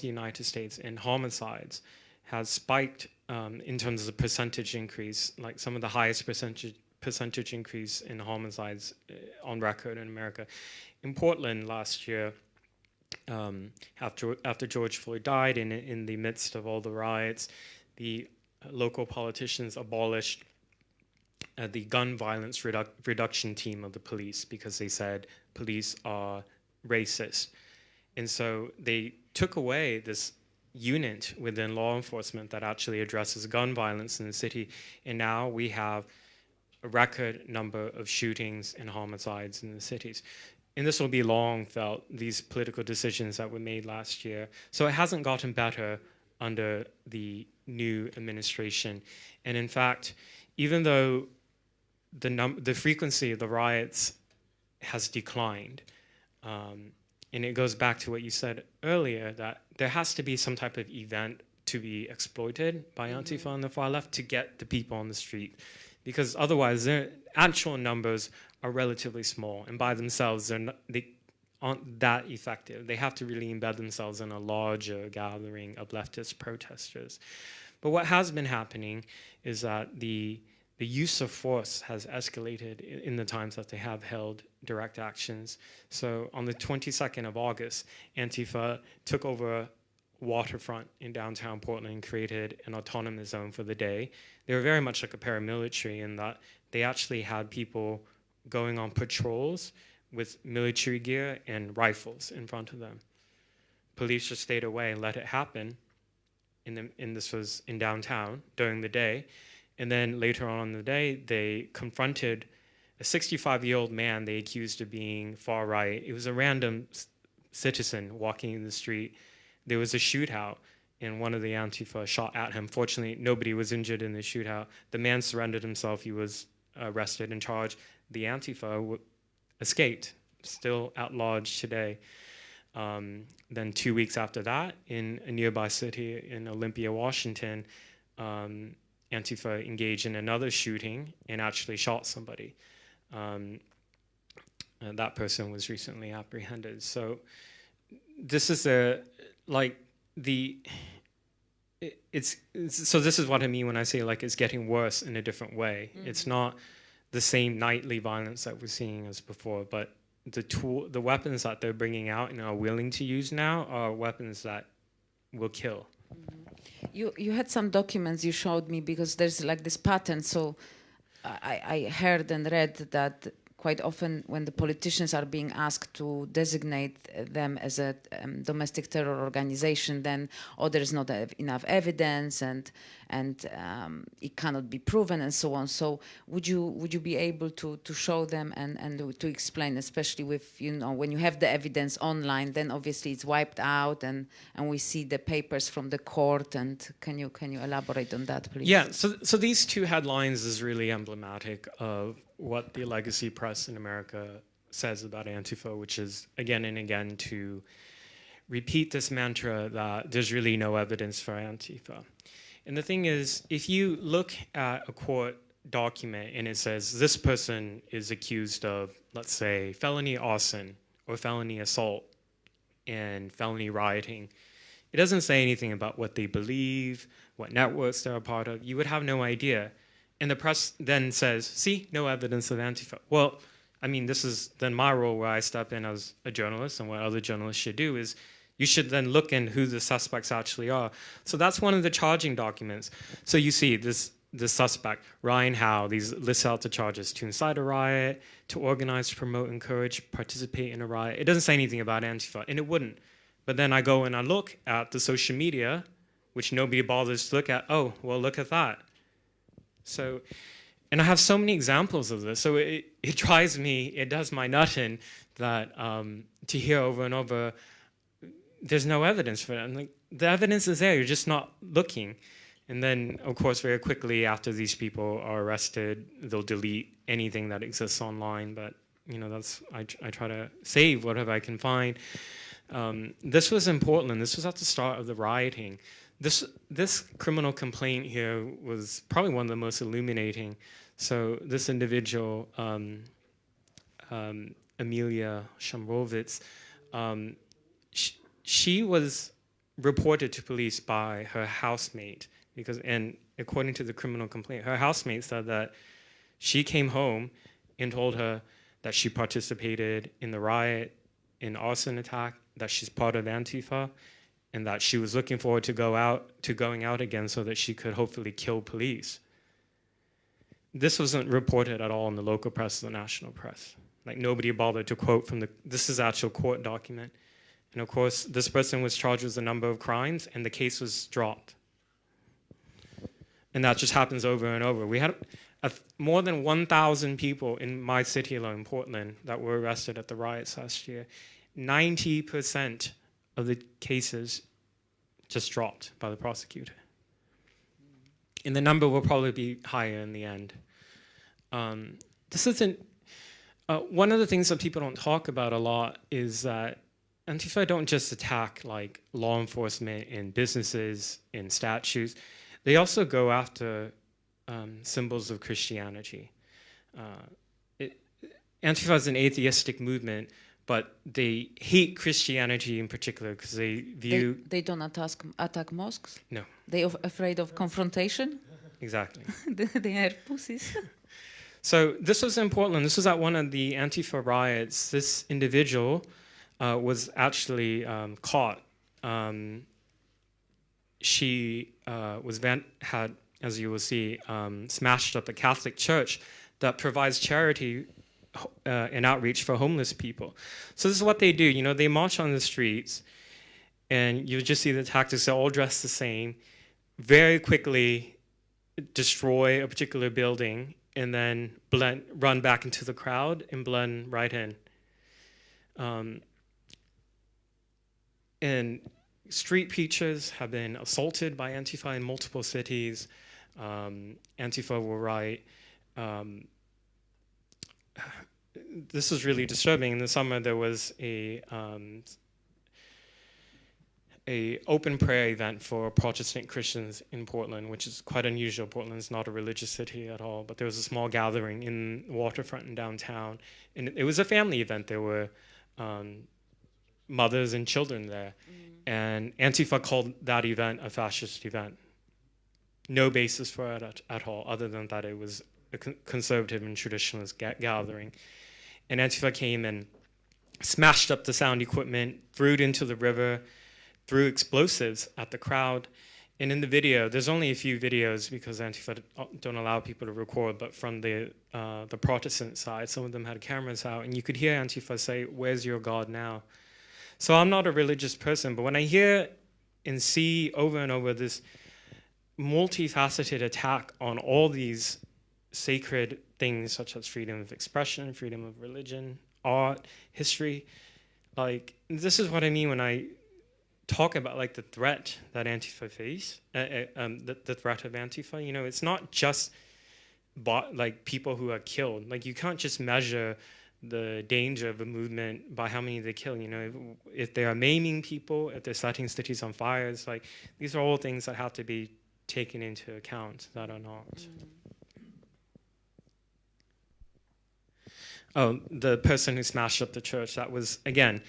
United States in homicides has spiked in terms of the percentage increase, like some of the highest percentage increase in homicides on record in America. In Portland last year, after George Floyd died, and in the midst of all the riots, the local politicians abolished the gun violence reduction team of the police because they said police are racist. And so they took away this unit within law enforcement that actually addresses gun violence in the city. And now we have a record number of shootings and homicides in the cities. And this will be long felt, these political decisions that were made last year. So it hasn't gotten better under the new administration. And in fact, even though the frequency of the riots has declined, and it goes back to what you said earlier, that there has to be some type of event to be exploited by Antifa on the far left to get the people on the street. Because otherwise, their actual numbers are relatively small, and by themselves, they aren't that effective. They have to really embed themselves in a larger gathering of leftist protesters. But what has been happening is that the use of force has escalated in the times that they have held direct actions. So on the 22nd of August, Antifa took over waterfront in downtown Portland and created an autonomous zone for the day. They were very much like a paramilitary in that they actually had people going on patrols with military gear and rifles in front of them. Police just stayed away and let it happen. And this was in downtown during the day. And then later on in the day, they confronted a 65-year-old man they accused of being far right. It was a random citizen walking in the street. There was a shootout, and one of the Antifa shot at him. Fortunately, nobody was injured in the shootout. The man surrendered himself. He was arrested and charged. The Antifa escaped, still at large today. Then 2 weeks after that, in a nearby city in Olympia, Washington, Antifa engaged in another shooting and actually shot somebody. And that person was recently apprehended. So this is so this is what I mean when I say like it's getting worse in a different way. Mm-hmm. It's not the same nightly violence that we're seeing as before, but the weapons that they're bringing out and are willing to use now are weapons that will kill. Mm-hmm. You had some documents you showed me, because there's like this pattern. So I heard and read that quite often when the politicians are being asked to designate them as a domestic terror organization, then there is not enough evidence and it cannot be proven and so on. So would you be able to show them and to explain, especially with, when you have the evidence online, then obviously it's wiped out and we see the papers from the court. And can you elaborate on that, please? Yeah. So these two headlines is really emblematic of what the legacy press in America says about Antifa, which is again and again to repeat this mantra that there's really no evidence for Antifa. And the thing is, if you look at a court document and it says this person is accused of, let's say, felony arson or felony assault and felony rioting, it doesn't say anything about what they believe, what networks they're a part of. You would have no idea. And the press then says, see, no evidence of Antifa. Well, I mean, this is then my role where I step in as a journalist, and what other journalists should do is you should then look in who the suspects actually are. So that's one of the charging documents. So you see this suspect, Ryan Howe, these lists out the charges: to incite a riot, to organize, promote, encourage, participate in a riot. It doesn't say anything about Antifa, and it wouldn't. But then I go and I look at the social media, which nobody bothers to look at. Oh, well, look at that. So, and I have so many examples of this. So it drives me, it does my nut in that to hear over and over, there's no evidence for it. I'm like, the evidence is there, you're just not looking. And then, of course, very quickly after these people are arrested, they'll delete anything that exists online. But, that's, I try to save whatever I can find. This was in Portland. This was at the start of the rioting. This criminal complaint here was probably one of the most illuminating. So this individual, Emilia Chamrovitz, she was reported to police by her housemate and according to the criminal complaint, her housemate said that she came home and told her that she participated in the riot, in arson attack, that she's part of Antifa, and that she was looking forward to going out again so that she could hopefully kill police. This wasn't reported at all in the local press or the national press. Like, nobody bothered to quote from this is actual court document. And of course, this person was charged with a number of crimes and the case was dropped. And that just happens over and over. We had more than 1,000 people in my city alone, Portland, that were arrested at the riots last year. 90% of the cases just dropped by the prosecutor. And the number will probably be higher in the end. This isn't, one of the things that people don't talk about a lot is that Antifa don't just attack like law enforcement and businesses and statues. They also go after symbols of Christianity. Antifa is an atheistic movement, but they hate Christianity in particular because they view... They don't attack mosques? No, They afraid of confrontation? exactly. They are pussies. So this was in Portland. This was at one of the Antifa riots. This individual was actually caught. She had, as you will see, smashed up the Catholic church that provides charity and outreach for homeless people. So this is what they do. You know, they march on the streets, and you just see the tactics. They're all dressed the same. Very quickly destroy a particular building, and then run back into the crowd and blend right in. And street preachers have been assaulted by Antifa in multiple cities. Antifa will write. This is really disturbing. In the summer, there was a open prayer event for Protestant Christians in Portland, which is quite unusual. Portland is not a religious city at all, but there was a small gathering in the waterfront and downtown, and it was a family event. There were mothers and children there, and Antifa called that event a fascist event. No basis for it at all, other than that it was a conservative and traditionalist gathering. And Antifa came and smashed up the sound equipment, threw it into the river, threw explosives at the crowd. And in the video, there's only a few videos because Antifa don't allow people to record, but from the Protestant side, some of them had cameras out, and you could hear Antifa say, "Where's your God now?" So I'm not a religious person, but when I hear and see over and over this multifaceted attack on all these sacred things such as freedom of expression, freedom of religion, art, history, like, this is what I mean when I talk about like the threat that Antifa face, the threat of Antifa. You know, it's not just like people who are killed. Like, you can't just measure the danger of a movement by how many they kill. You know, if they are maiming people, if they're setting cities on fire, it's like, these are all things that have to be taken into account that are not. Oh, the person who smashed up the church, that was, again,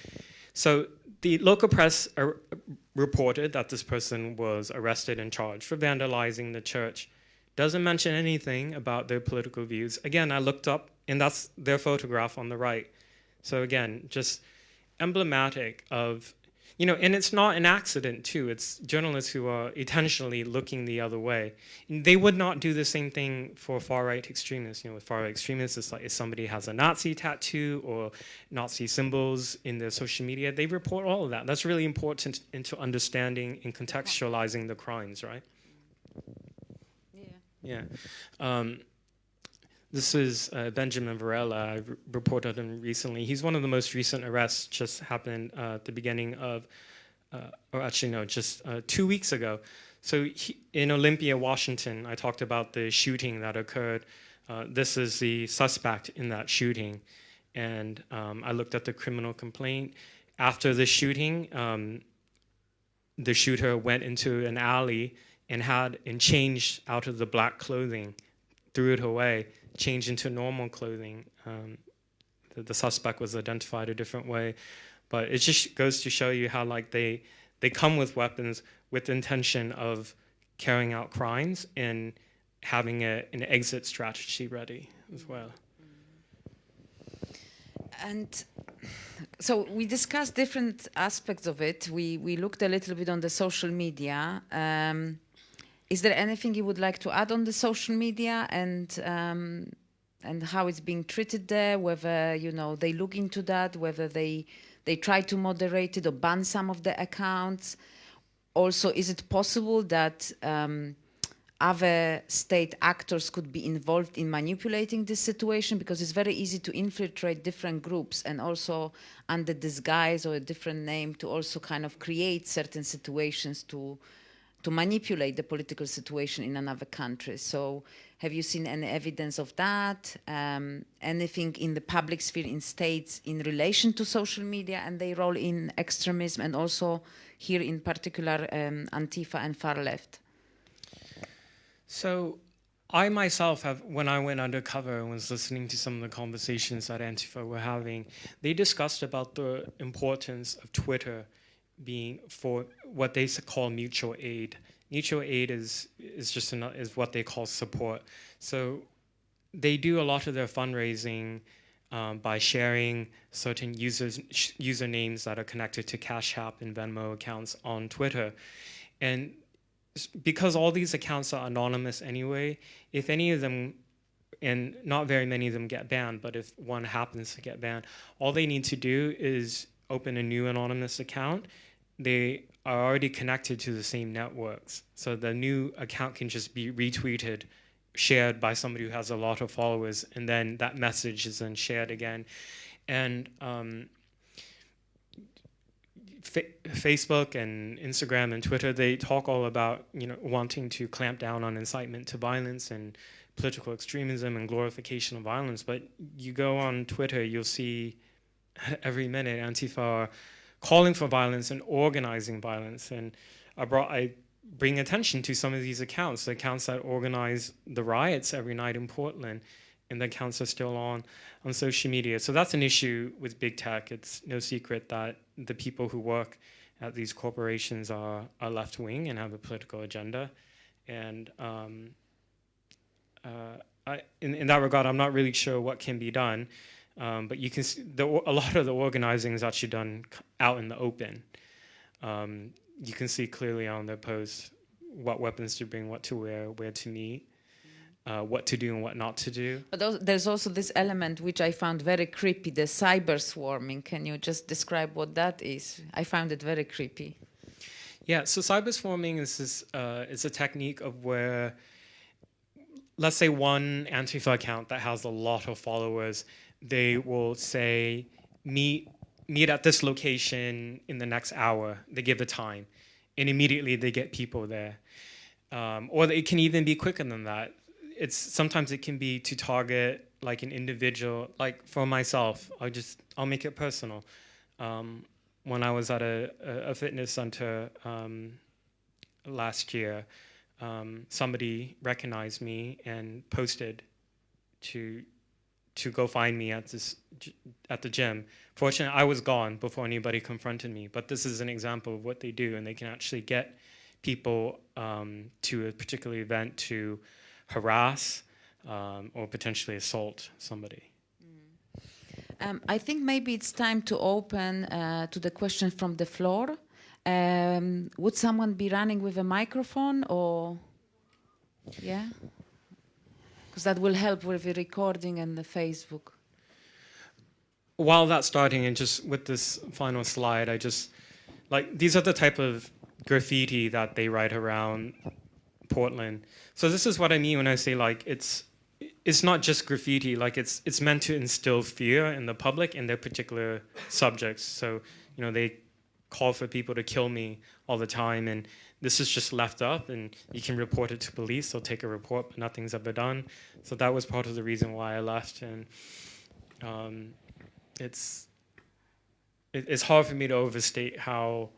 so the local press reported that this person was arrested and charged for vandalizing the church. Doesn't mention anything about their political views. Again, I looked up, and that's their photograph on the right. So again, just emblematic of, you know, and it's not an accident too. It's journalists who are intentionally looking the other way. And they would not do the same thing for far-right extremists. You know, with far-right extremists, it's like if somebody has a Nazi tattoo or Nazi symbols in their social media, they report all of that. That's really important into understanding and contextualizing the crimes, right? Yeah. This is Benjamin Varela. I reported him recently. He's one of the most recent arrests, just happened at the beginning of, or actually no, just 2 weeks ago. So in Olympia, Washington, I talked about the shooting that occurred. This is the suspect in that shooting. And I looked at the criminal complaint. After the shooting, the shooter went into an alley and changed out of the black clothing, threw it away, changed into normal clothing. The suspect was identified a different way, but it just goes to show you how like they come with weapons with the intention of carrying out crimes and having an exit strategy ready as well. And so we discussed different aspects of it. We looked a little bit on the social media. Is there anything you would like to add on the social media and how it's being treated there? Whether, you know, they look into that, whether they try to moderate it or ban some of the accounts. Also, is it possible that other state actors could be involved in manipulating this situation? Because it's very easy to infiltrate different groups and also under disguise or a different name to also kind of create certain situations to manipulate the political situation in another country. So have you seen any evidence of that? Anything in the public sphere in states in relation to social media and their role in extremism, and also here in particular Antifa and far left? So I myself have, when I went undercover and was listening to some of the conversations that Antifa were having, they discussed about the importance of Twitter being for what they call mutual aid. Mutual aid is just is what they call support. So they do a lot of their fundraising by sharing certain usernames that are connected to Cash App and Venmo accounts on Twitter. And because all these accounts are anonymous anyway, if any of them, and not very many of them get banned, but if one happens to get banned, all they need to do is open a new anonymous account. They are already connected to the same networks. So the new account can just be retweeted, shared by somebody who has a lot of followers, and then that message is then shared again. And Facebook and Instagram and Twitter, they talk all about, wanting to clamp down on incitement to violence and political extremism and glorification of violence. But you go on Twitter, you'll see every minute Antifa are calling for violence and organizing violence. And I bring attention to some of these accounts, the accounts that organize the riots every night in Portland, and the accounts are still on social media. So that's an issue with big tech. It's no secret that the people who work at these corporations are left-wing and have a political agenda. And in that regard, I'm not really sure what can be done. But you can see a lot of the organizing is actually done out in the open. You can see clearly on their posts what weapons to bring, what to wear, where to meet, what to do and what not to do. But there's also this element which I found very creepy, the cyber swarming. Can you just describe what that is? I found it very creepy. Yeah, so cyber swarming is a technique of where, let's say one Antifa account that has a lot of followers, they will say, meet at this location in the next hour. They give a time, and immediately they get people there. Or it can even be quicker than that. Sometimes it can be to target like an individual. Like for myself, I'll make it personal. When I was at a fitness center last year, somebody recognized me and posted to go find me at the gym. Fortunately, I was gone before anybody confronted me. But this is an example of what they do, and they can actually get people to a particular event to harass or potentially assault somebody. I think maybe it's time to open to the question from the floor. Would someone be running with a microphone, or yeah? Because that will help with the recording and the Facebook. While that's starting, and just with this final slide, these are the type of graffiti that they write around Portland. So this is what I mean when I say it's not just graffiti. It's meant to instill fear in the public in their particular subjects. So they call for people to kill me all the time, and this is just left up, and you can report it to police. They'll take a report, but nothing's ever done. So that was part of the reason why I left. And it's hard for me to overstate how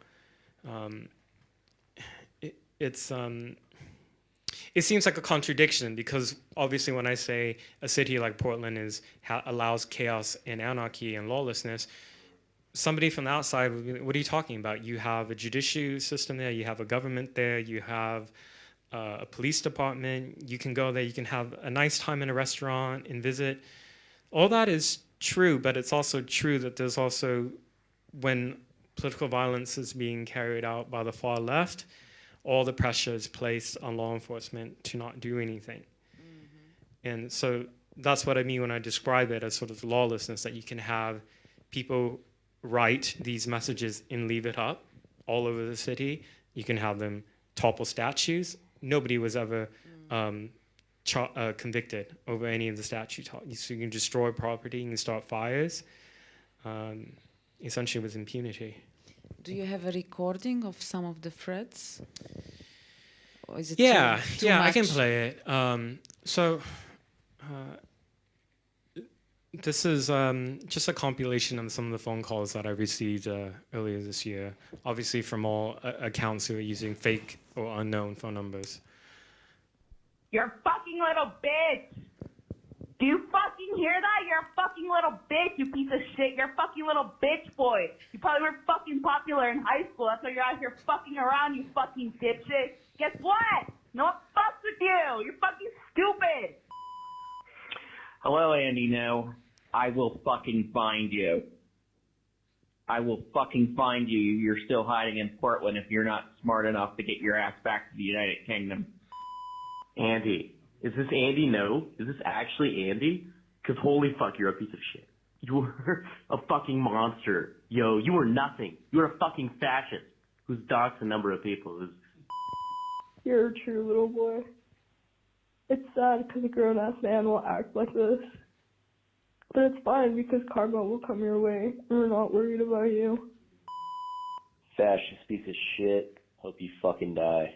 it seems like a contradiction, because obviously when I say a city like Portland allows chaos and anarchy and lawlessness, somebody from the outside would be, what are you talking about? You have a judicial system there, you have a government there, you have a police department, you can go there, you can have a nice time in a restaurant and visit. All that is true, but it's also true that there's also, when political violence is being carried out by the far left, all the pressure is placed on law enforcement to not do anything. Mm-hmm. And so that's what I mean when I describe it as sort of lawlessness, that you can have people write these messages and leave it up all over the city. You can have them topple statues. Nobody was ever convicted over any of the statues. So you can destroy property, you can start fires, essentially with impunity. Do you have a recording of some of the threads? Or is it too much? I can play it. This is just a compilation of some of the phone calls that I received earlier this year, obviously from all accounts who are using fake or unknown phone numbers. You're a fucking little bitch. Do you fucking hear that? You're a fucking little bitch, you piece of shit. You're a fucking little bitch boy. You probably were fucking popular in high school. That's why you're out here fucking around, you fucking dipshit. Guess what? No one fucks with you. You're fucking stupid. Hello, Andy. No, I will fucking find you. I will fucking find you. You're still hiding in Portland if you're not smart enough to get your ass back to the United Kingdom. Andy. Is this Andy? No. Is this actually Andy? Because holy fuck, you're a piece of shit. You were a fucking monster. Yo, you were nothing. You were a fucking fascist who's doxed a number of people. You're a true little boy. It's sad because a grown-ass man will act like this. But it's fine because karma will come your way, and we're not worried about you. Fascist piece of shit. Hope you fucking die.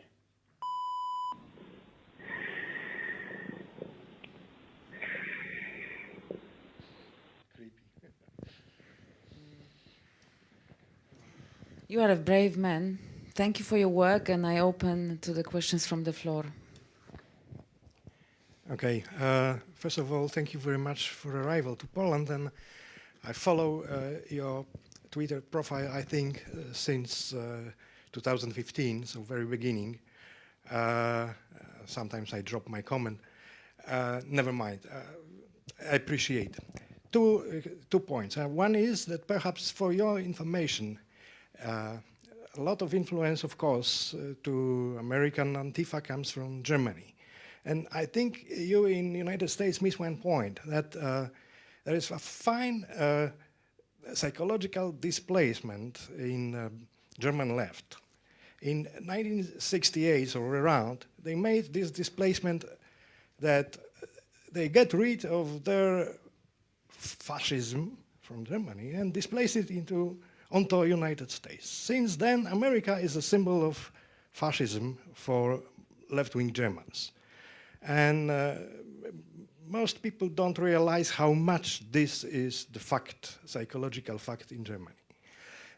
You are a brave man. Thank you for your work, and I open to the questions from the floor. Okay. First of all, thank you very much for arrival to Poland, and I follow your Twitter profile, I think, since 2015, so very beginning. Sometimes I drop my comment. Never mind. I appreciate. Two points. One is that perhaps for your information, a lot of influence, of course, to American Antifa comes from Germany. And I think you in the United States miss one point, that there is a fine psychological displacement in German left. In 1968 or around, they made this displacement that they get rid of their fascism from Germany and displace it onto United States. Since then, America is a symbol of fascism for left-wing Germans. And most people don't realize how much this is the fact, psychological fact in Germany.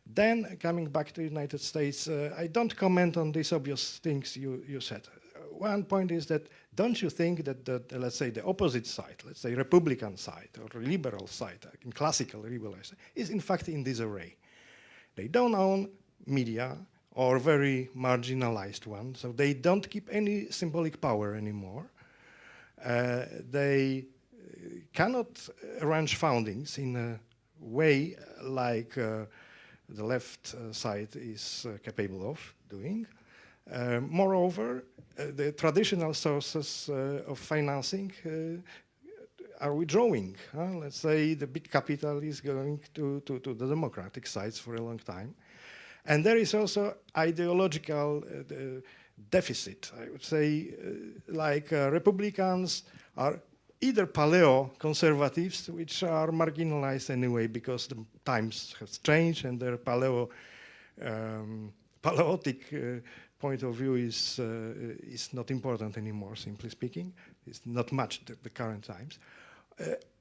Then, coming back to the United States, I don't comment on these obvious things you said. One point is that, don't you think that, let's say, the opposite side, let's say Republican side or liberal side, in classical liberalism, is in fact in disarray. They don't own media or very marginalized ones, so they don't keep any symbolic power anymore. They cannot arrange foundings in a way like the left side is capable of doing. Moreover, the traditional sources of financing are withdrawing. Let's say the big capital is going to the democratic sides for a long time. And there is also ideological deficit. I would say like Republicans are either paleo-conservatives, which are marginalized anyway because the times have changed and their paleotic point of view is not important anymore, simply speaking. It's not much the current times.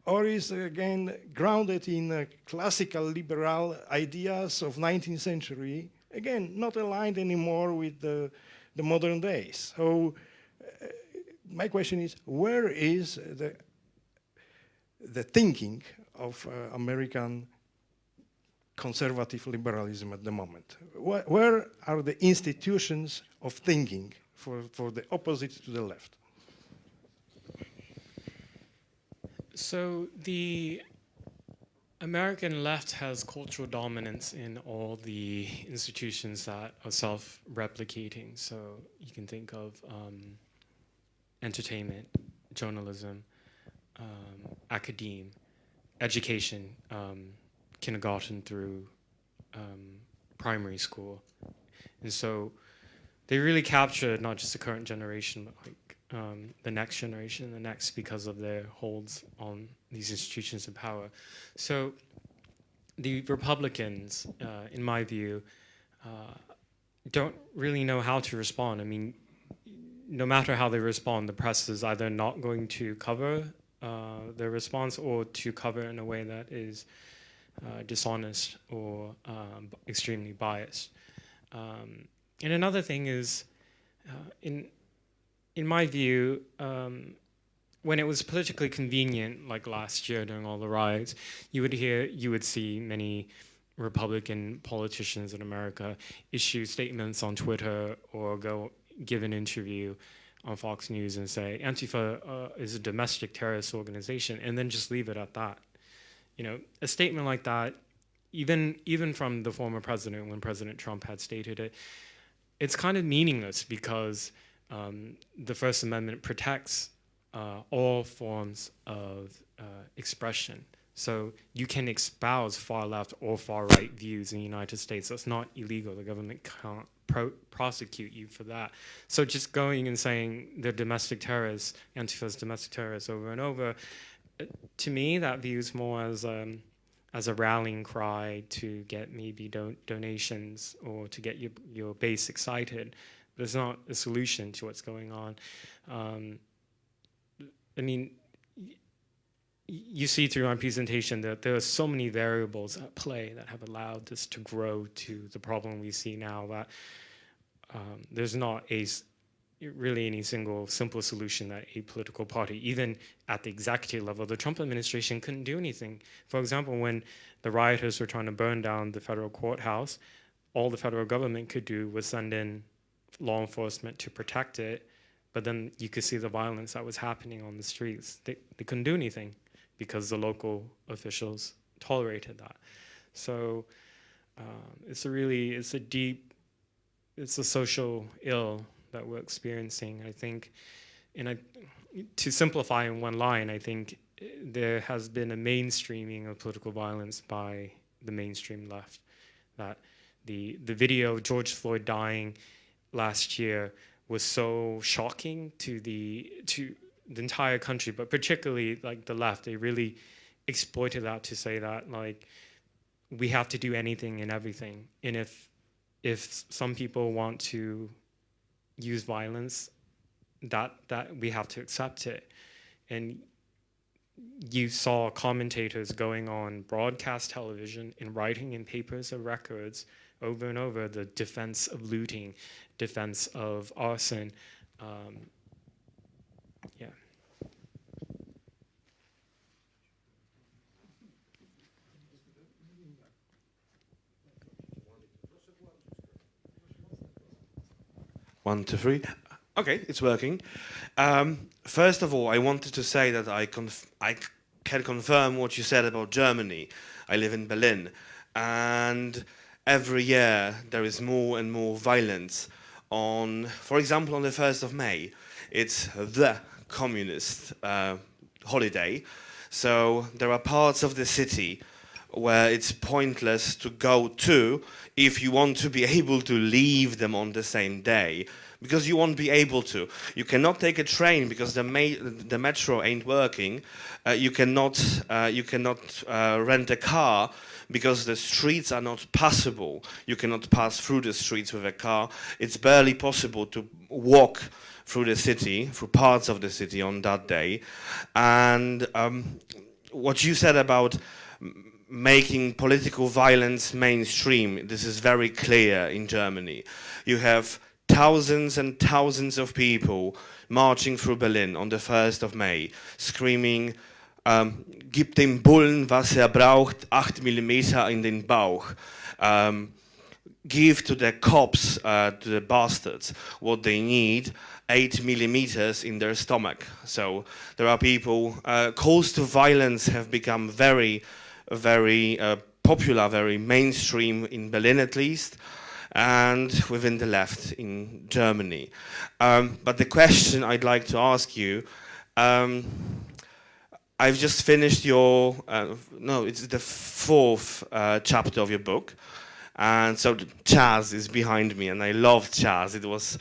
Or is again grounded in classical liberal ideas of 19th century, again, not aligned anymore with the modern days. So my question is, where is the thinking of American conservative liberalism at the moment? Where are the institutions of thinking for the opposite to the left? So the American left has cultural dominance in all the institutions that are self-replicating. So you can think of entertainment, journalism, academe, education, kindergarten through primary school. And so they really capture not just the current generation, but like the next generation, the next, because of their holds on these institutions of power. So the Republicans, in my view, don't really know how to respond. I mean, no matter how they respond, the press is either not going to cover their response or to cover in a way that is dishonest or extremely biased. And another thing is, in in my view, when it was politically convenient, like last year during all the riots, you would see many Republican politicians in America issue statements on Twitter or go give an interview on Fox News and say Antifa is a domestic terrorist organization, and then just leave it at that. You know, a statement like that, even from the former president, when President Trump had stated it, it's kind of meaningless because the First Amendment protects all forms of expression. So you can espouse far left or far right views in the United States. That's not illegal. The government can't prosecute you for that. So just going and saying they're domestic terrorists, Antifa's domestic terrorists over and over, to me that views more as a rallying cry to get maybe donations or to get your base excited. But it's not a solution to what's going on. I mean, you see through my presentation that there are so many variables at play that have allowed this to grow to the problem we see now, that there's not really any single simple solution that a political party, even at the executive level, the Trump administration couldn't do anything. For example, when the rioters were trying to burn down the federal courthouse, all the federal government could do was send in law enforcement to protect it, but then you could see the violence that was happening on the streets. They couldn't do anything because the local officials tolerated that. So it's a social ill that we're experiencing, I think. And to simplify in one line, I think there has been a mainstreaming of political violence by the mainstream left. That the video of George Floyd dying last year was so shocking to the entire country, but particularly like the left. They really exploited that to say that like we have to do anything and everything, and if some people want to use violence, that we have to accept it. And you saw commentators going on broadcast television and writing in papers or records over and over the defense of looting, defense of arson. Yeah. One, two, three. Okay, it's working. First of all, I wanted to say that I can confirm what you said about Germany. I live in Berlin, and every year there is more and more violence. For example, on the 1st of May, it's the communist holiday. So there are parts of the city where it's pointless to go to if you want to be able to leave them on the same day, because you won't be able to. You cannot take a train because the metro ain't working. You cannot rent a car because the streets are not passable. You cannot pass through the streets with a car. It's barely possible to walk through the city, through parts of the city on that day. And what you said about making political violence mainstream, this is very clear in Germany. You have thousands and thousands of people marching through Berlin on the 1st of May, screaming, gib dem Bullen, was braucht, 8 Millimeter in den Bauch. Give to the cops, to the bastards, what they need, 8 millimeters in their stomach. So there are people, calls to violence have become very popular, very mainstream in Berlin at least, and within the left in Germany. But the question I'd like to ask you, I've just finished your, it's the 4th chapter of your book, and so Chaz is behind me, and I loved Chaz. It was,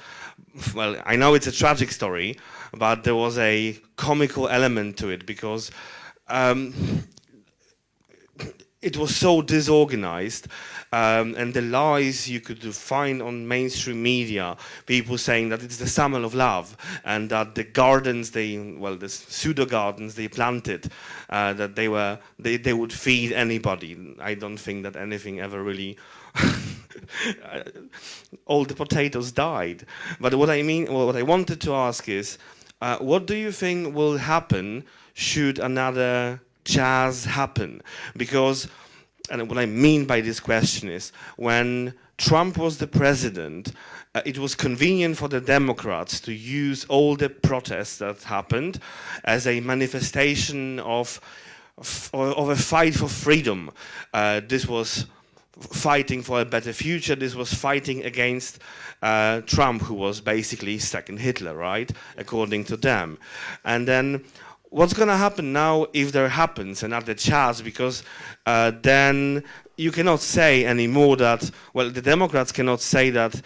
well, I know it's a tragic story, but there was a comical element to it because it was so disorganized, and the lies you could find on mainstream media, people saying that it's the summer of love, and that the gardens the pseudo gardens they planted, that they would feed anybody. I don't think that anything ever really all the potatoes died. But what I mean, what I wanted to ask is, what do you think will happen should another Chaz happen? Because, and what I mean by this question is, when Trump was the president, it was convenient for the Democrats to use all the protests that happened as a manifestation of a fight for freedom. This was fighting for a better future. This was fighting against Trump, who was basically second Hitler, right? According to them. And then what's going to happen now if there happens another Chaz? Because then you cannot say anymore that, well, the Democrats cannot say that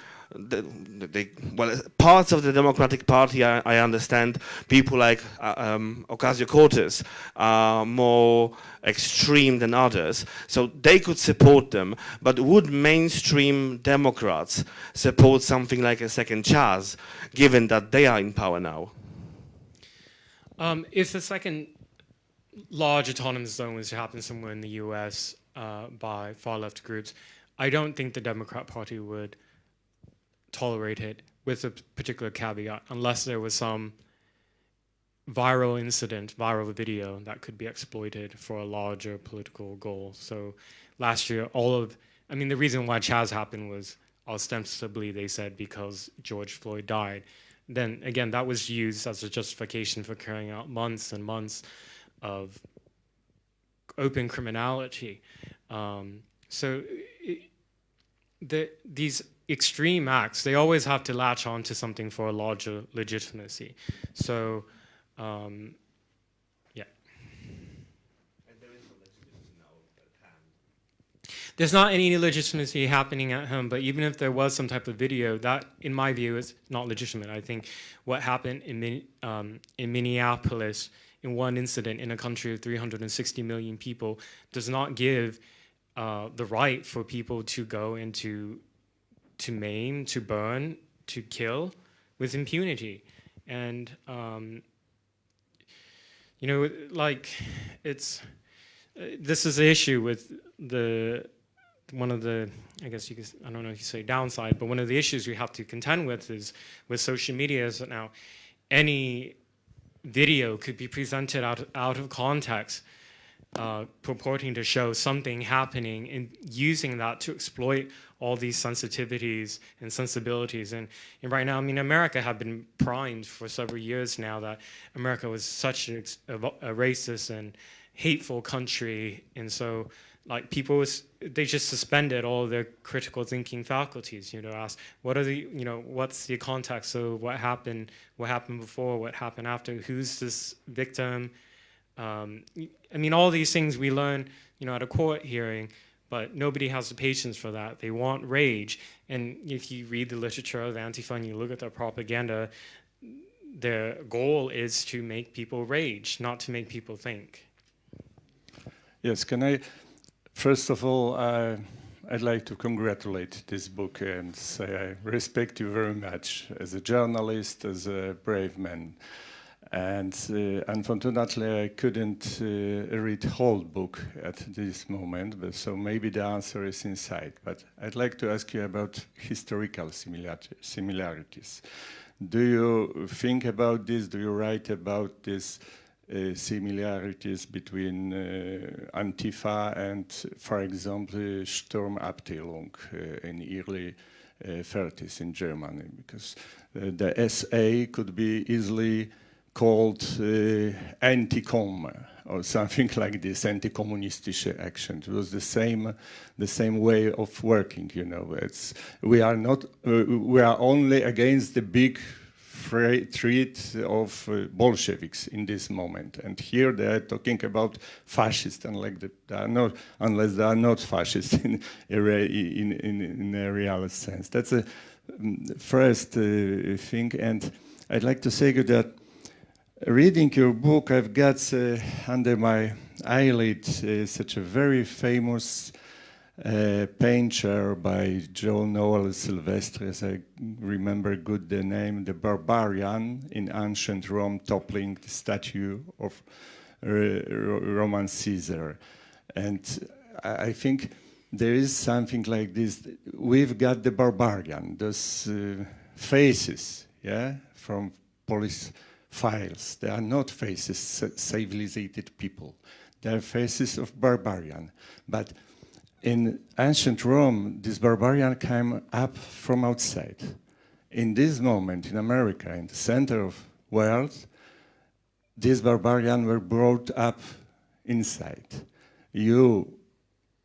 parts of the Democratic Party, I understand, people like Ocasio-Cortez are more extreme than others, so they could support them. But would mainstream Democrats support something like a second Chaz, given that they are in power now? If the second large autonomous zone was to happen somewhere in the US by far-left groups, I don't think the Democrat Party would tolerate it, with a particular caveat, unless there was some viral incident, viral video that could be exploited for a larger political goal. So last year, the reason why Chaz happened was ostensibly, they said, because George Floyd died. Then again, that was used as a justification for carrying out months and months of open criminality. These extreme acts, they always have to latch on to something for a larger legitimacy. So, yeah. And there is no legitimacy now at hand. There's not any legitimacy happening at home, but even if there was some type of video, that, in my view, is not legitimate. I think what happened in Minneapolis, in one incident in a country of 360 million people, does not give the right for people to go into to maim, to burn, to kill with impunity. And, this is the issue with one of the, I guess I don't know if you say downside, but one of the issues we have to contend with is with social media is that now any video could be presented out of context, purporting to show something happening and using that to exploit all these sensitivities and sensibilities. And right now, America had been primed for several years now that America was such a racist and hateful country. And so people they just suspended all their critical thinking faculties, ask, what's the context? So what happened before, what happened after, who's this victim? All these things we learn, at a court hearing, but nobody has the patience for that. They want rage. And if you read the literature of Antifa and you look at their propaganda, their goal is to make people rage, not to make people think. Yes, first of all, I'd like to congratulate this book and say I respect you very much as a journalist, as a brave man. And unfortunately, I couldn't read the whole book at this moment, but so maybe the answer is inside. But I'd like to ask you about historical similarities. Do you think about this? Do you write about this similarities between Antifa and, for example, Sturmabteilung in early 30s in Germany? Because the SA could be easily called anti-com or something like this, anti-communistische action. It was the same way of working, we are only against the big threat of Bolsheviks in this moment. And here they are talking about fascists, and they are not, unless they are not fascists in a real sense. That's the first thing. And I'd like to say that reading your book, I've got under my eyelid such a very famous painter by Joe Noel Silvestre, as I remember good the name, the Barbarian in ancient Rome, toppling the statue of Roman Caesar. And I think there is something like this. We've got the barbarian, those faces, yeah, from police files. They are not faces of civilized people. They are faces of barbarian. But in ancient Rome, this barbarian came up from outside. In this moment, in America, in the center of the world, these barbarians were brought up inside. You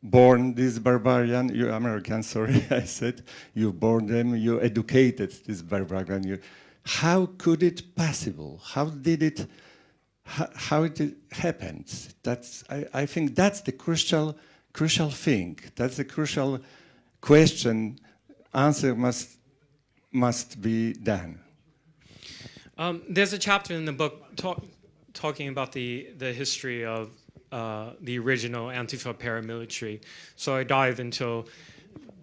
born this barbarian, you American, sorry, I said, you born them, you educated this barbarian. How could it possible? How did it, how it happened? That's, I think that's the crucial thing. That's the crucial question. Answer must be done. There's a chapter in the book talking about the history of the original Antifa paramilitary. So I dive into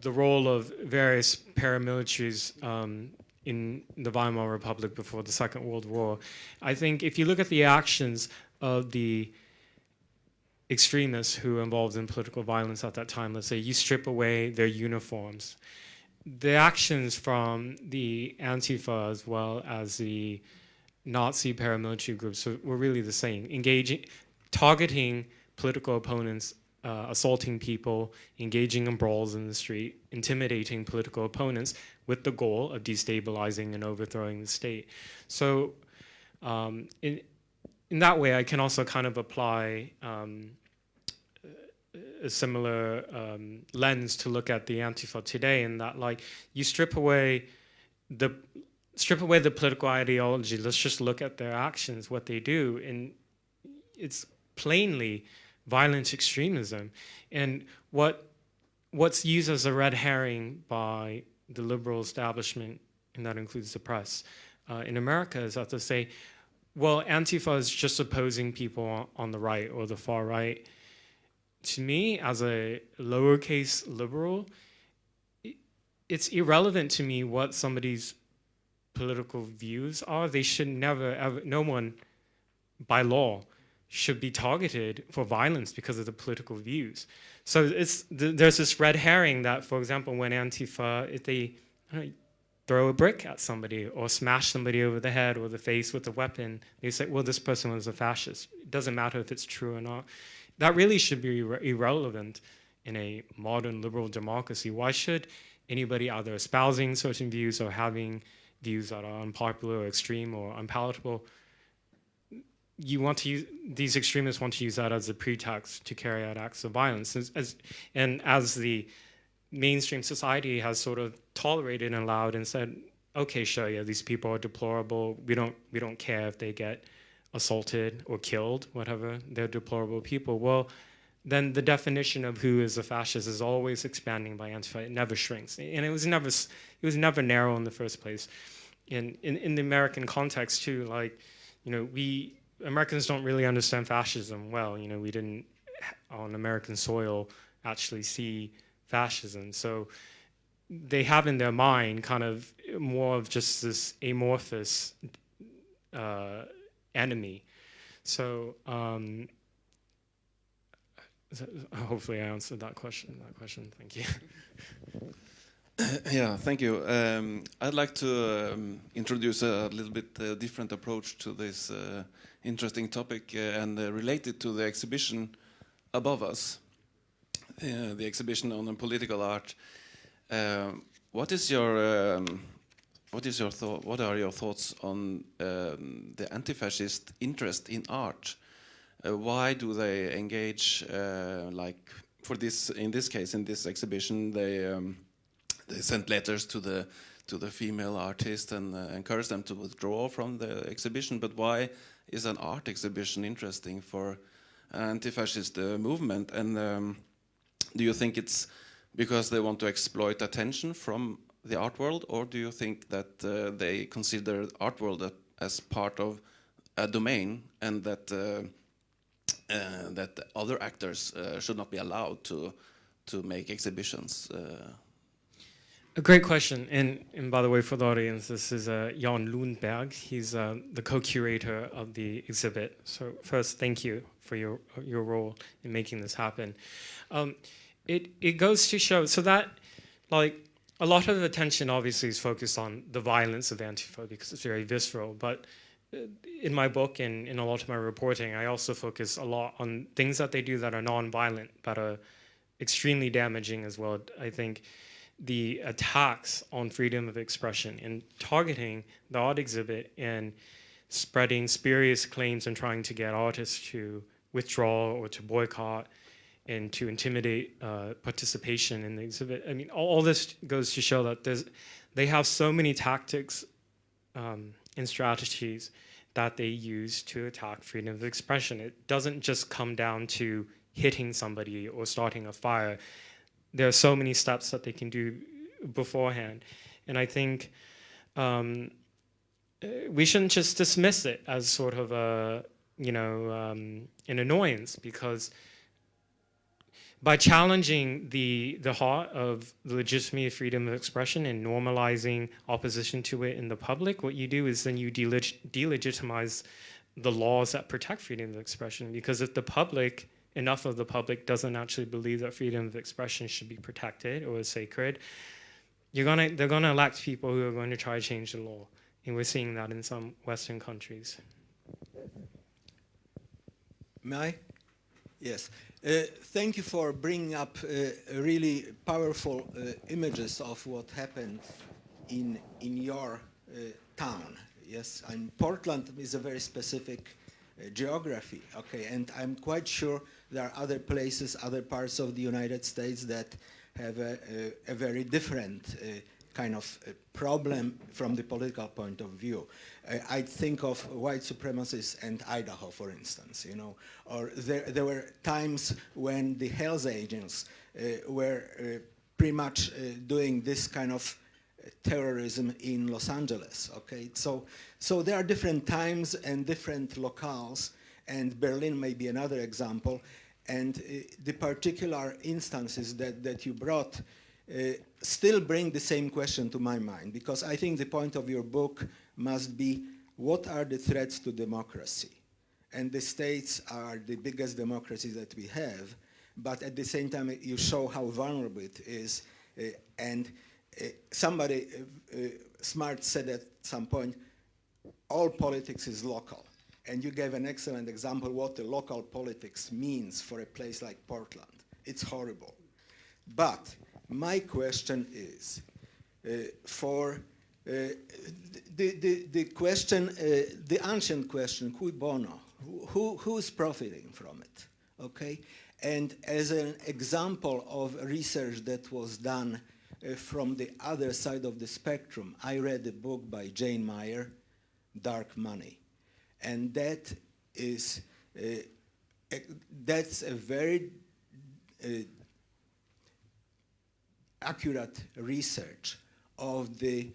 the role of various paramilitaries in the Weimar Republic before the Second World War. I think if you look at the actions of the extremists who were involved in political violence at that time, let's say you strip away their uniforms, the actions from the Antifa as well as the Nazi paramilitary groups were really the same, targeting political opponents, assaulting people, engaging in brawls in the street, intimidating political opponents with the goal of destabilizing and overthrowing the state. So in that way, I can also kind of apply a similar lens to look at the Antifa today, in that, like, you strip away the political ideology, let's just look at their actions, what they do, and it's plainly violent extremism. And what's used as a red herring by the liberal establishment, and that includes the press, in America, is that to say, well, Antifa is just opposing people on the right or the far right. To me, as a lowercase liberal, it's irrelevant to me what somebody's political views are. They should never, ever, no one, by law, should be targeted for violence because of the political views. So there's this red herring that, for example, when Antifa, if they throw a brick at somebody or smash somebody over the head or the face with a weapon, they say, well, this person was a fascist. It doesn't matter if it's true or not. That really should be irrelevant in a modern liberal democracy. Why should anybody either espousing certain views or having views that are unpopular or extreme or unpalatable, these extremists want to use that as a pretext to carry out acts of violence. And as the mainstream society has sort of tolerated and allowed and said, okay, sure, yeah, these people are deplorable. We don't care if they get assaulted or killed, whatever, they're deplorable people. Well, then the definition of who is a fascist is always expanding by Antifa. It never shrinks. And it was never narrow in the first place. In the American context too, like, you know, Americans don't really understand fascism well. You know, we didn't on American soil actually see fascism. So they have in their mind kind of more of just this amorphous enemy. So hopefully I answered that question. Thank you. Yeah, thank you. I'd like to introduce a little bit different approach to this interesting topic and relate it to the exhibition above us, the exhibition on political art. What are your thoughts on the anti-fascist interest in art? Why do they engage? Like for this, in this case, in this exhibition, they sent letters to the female artist and encouraged them to withdraw from the exhibition. But why is an art exhibition interesting for an anti-fascist movement? And do you think it's because they want to exploit attention from the art world, or do you think that they consider art world as part of a domain, and that that other actors should not be allowed to make exhibitions? A great question, and by the way, for the audience, this is Jan Lundberg. He's the co-curator of the exhibit. So first, thank you for your role in making this happen. it goes to show, so that, like, a lot of attention obviously is focused on the violence of Antifa because it's very visceral, but in my book and in a lot of my reporting, I also focus a lot on things that they do that are non-violent, but are extremely damaging as well. I think the attacks on freedom of expression and targeting the art exhibit and spreading spurious claims and trying to get artists to withdraw or to boycott and to intimidate participation in the exhibit. I mean, all this goes to show that they have so many tactics and strategies that they use to attack freedom of expression. It doesn't just come down to hitting somebody or starting a fire. There are so many steps that they can do beforehand. And I think we shouldn't just dismiss it as sort of a, an annoyance, because by challenging the heart of the legitimacy of freedom of expression and normalizing opposition to it in the public, what you do is then you delegitimize the laws that protect freedom of expression. Because if the public, enough of the public, doesn't actually believe that freedom of expression should be protected or is sacred, they're gonna elect people who are going to try to change the law. And we're seeing that in some Western countries. May I? Yes. Thank you for bringing up really powerful images of what happened in your town. Yes, and Portland is a very specific geography, okay, and I'm quite sure there are other places, other parts of the United States that have a very different kind of problem from the political point of view. I think of white supremacists and Idaho, for instance, or there were times when the Hells Angels were pretty much doing this kind of terrorism in Los Angeles, okay? So there are different times and different locales, and Berlin may be another example, and the particular instances that you brought still bring the same question to my mind, because I think the point of your book must be, what are the threats to democracy? And the states are the biggest democracies that we have, but at the same time you show how vulnerable it is. And somebody smart said at some point, all politics is local. And you gave an excellent example what the local politics means for a place like Portland. It's horrible. But my question is, for the question, the ancient question, cui bono, who's profiting from it, okay? And as an example of research that was done from the other side of the spectrum, I read a book by Jane Meyer, Dark Money. And that is, that's a very accurate research of the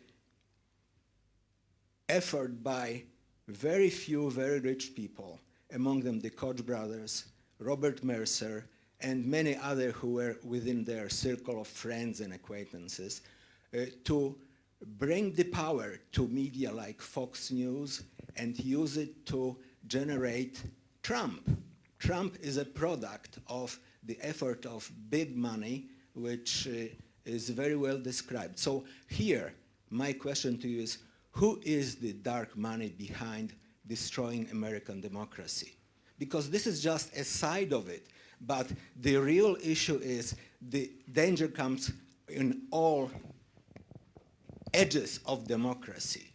effort by very few very rich people, among them the Koch brothers, Robert Mercer, and many others who were within their circle of friends and acquaintances, to bring the power to media like Fox News and use it to generate Trump. Trump is a product of the effort of big money, which is very well described. So here, my question to you is, who is the dark money behind destroying American democracy? Because this is just a side of it, but the real issue is the danger comes in all edges of democracy.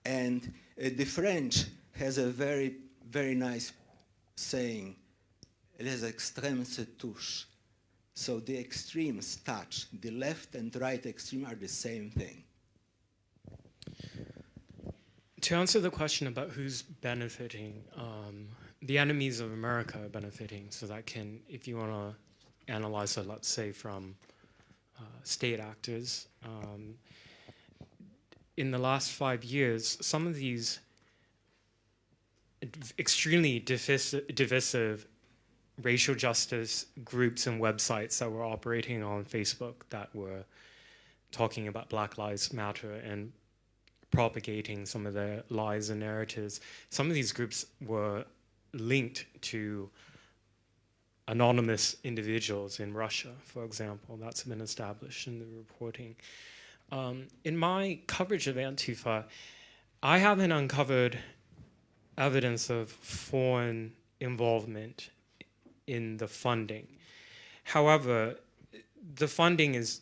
And the French has a very, very nice saying, les extrêmes se touchent. So the extremes touch. The left and right extreme are the same thing. To answer the question about who's benefiting, the enemies of America are benefiting. So that can, if you want to analyze it, let's say from state actors, in the last 5 years, some of these extremely divisive racial justice groups and websites that were operating on Facebook that were talking about Black Lives Matter and propagating some of their lies and narratives, some of these groups were linked to anonymous individuals in Russia, for example. That's been established in the reporting. In my coverage of Antifa, I haven't uncovered evidence of foreign involvement in the funding. However, the funding is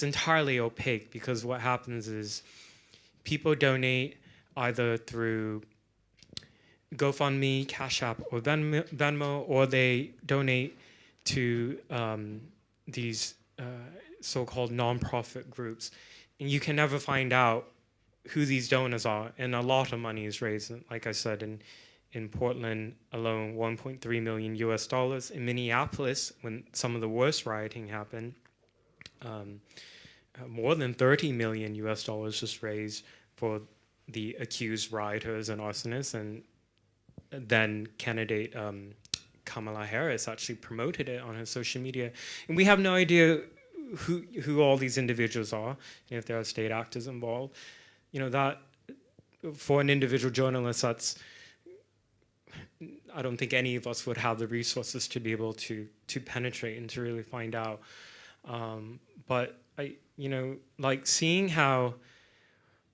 entirely opaque, because what happens is people donate either through GoFundMe, Cash App, or Venmo, or they donate to these so-called nonprofit groups. And you can never find out who these donors are, and a lot of money is raised. Like I said, in Portland alone, $1.3 million US. In Minneapolis, when some of the worst rioting happened, more than $30 million US was raised for the accused rioters and arsonists, and then candidate Kamala Harris actually promoted it on her social media. And we have no idea who all these individuals are, and if there are state actors involved. You know, that for an individual journalist, that's, I don't think any of us would have the resources to be able to penetrate and to really find out. But you know, like seeing how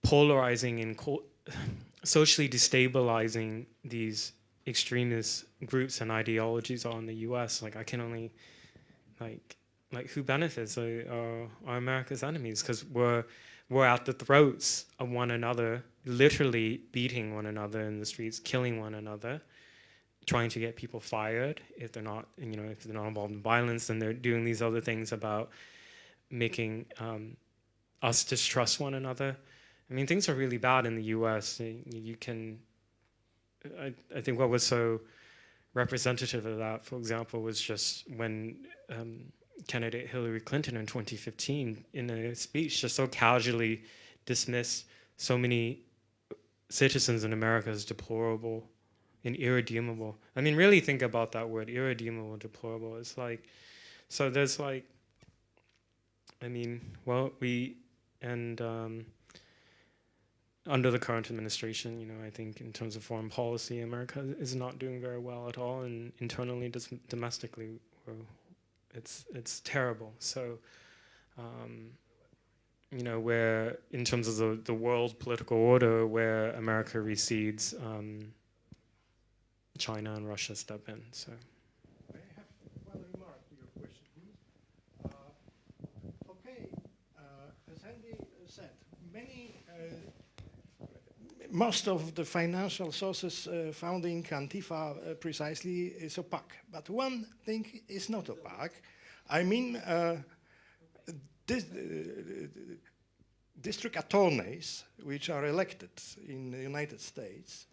polarizing and socially destabilizing these extremist groups and ideologies are in the U.S., like I can only, like who benefits are America's enemies, because we're at the throats of one another, literally beating one another in the streets, killing one another, trying to get people fired if they're not, you know, if they're not involved in violence, and they're doing these other things about making us distrust one another. I mean, things are really bad in the U.S. You can, I think what was so representative of that, for example, was just when candidate Hillary Clinton in 2015, in a speech, just so casually dismissed so many citizens in America as deplorable and irredeemable. I mean, really think about that word, irredeemable, deplorable. It's like, so there's like, I mean, well, under the current administration, you know, I think in terms of foreign policy, America is not doing very well at all, and internally, domestically, it's terrible. So, you know, where in terms of the world political order, where America recedes, China and Russia step in. So. I have one remark to your question, please. Okay, as Andy said, most of the financial sources founding Antifa precisely is opaque. But one thing is not opaque. I mean, district attorneys, which are elected in the United States,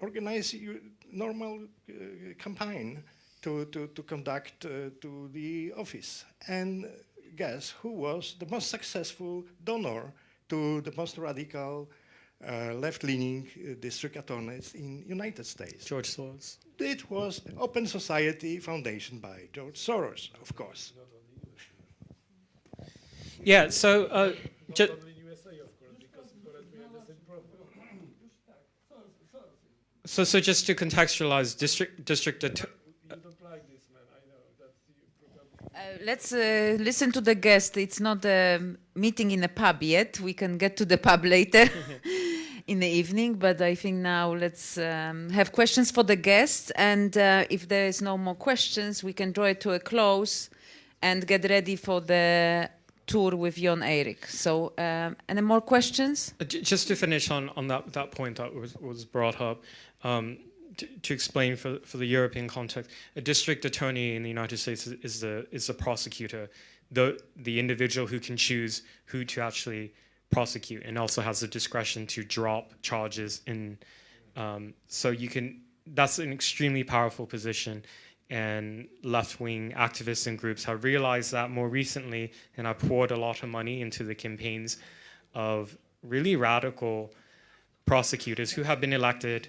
organize normal campaign to conduct to the office. And guess who was the most successful donor to the most radical left-leaning district attorneys in United States? George Soros. It was Open Society Foundation by George Soros, of course. Yeah, so just. So just to contextualize, district. Let's listen to the guest. It's not a meeting in a pub yet. We can get to the pub later in the evening, but I think now let's have questions for the guests. And if there is no more questions, we can draw it to a close and get ready for the tour with Jon Erik. So, any more questions? Just to finish on that point that was brought up, to explain for the European context, a district attorney in the United States is the prosecutor, the individual who can choose who to actually prosecute, and also has the discretion to drop charges. So you can. That's an extremely powerful position, and left-wing activists and groups have realized that more recently, and have poured a lot of money into the campaigns of really radical prosecutors who have been elected,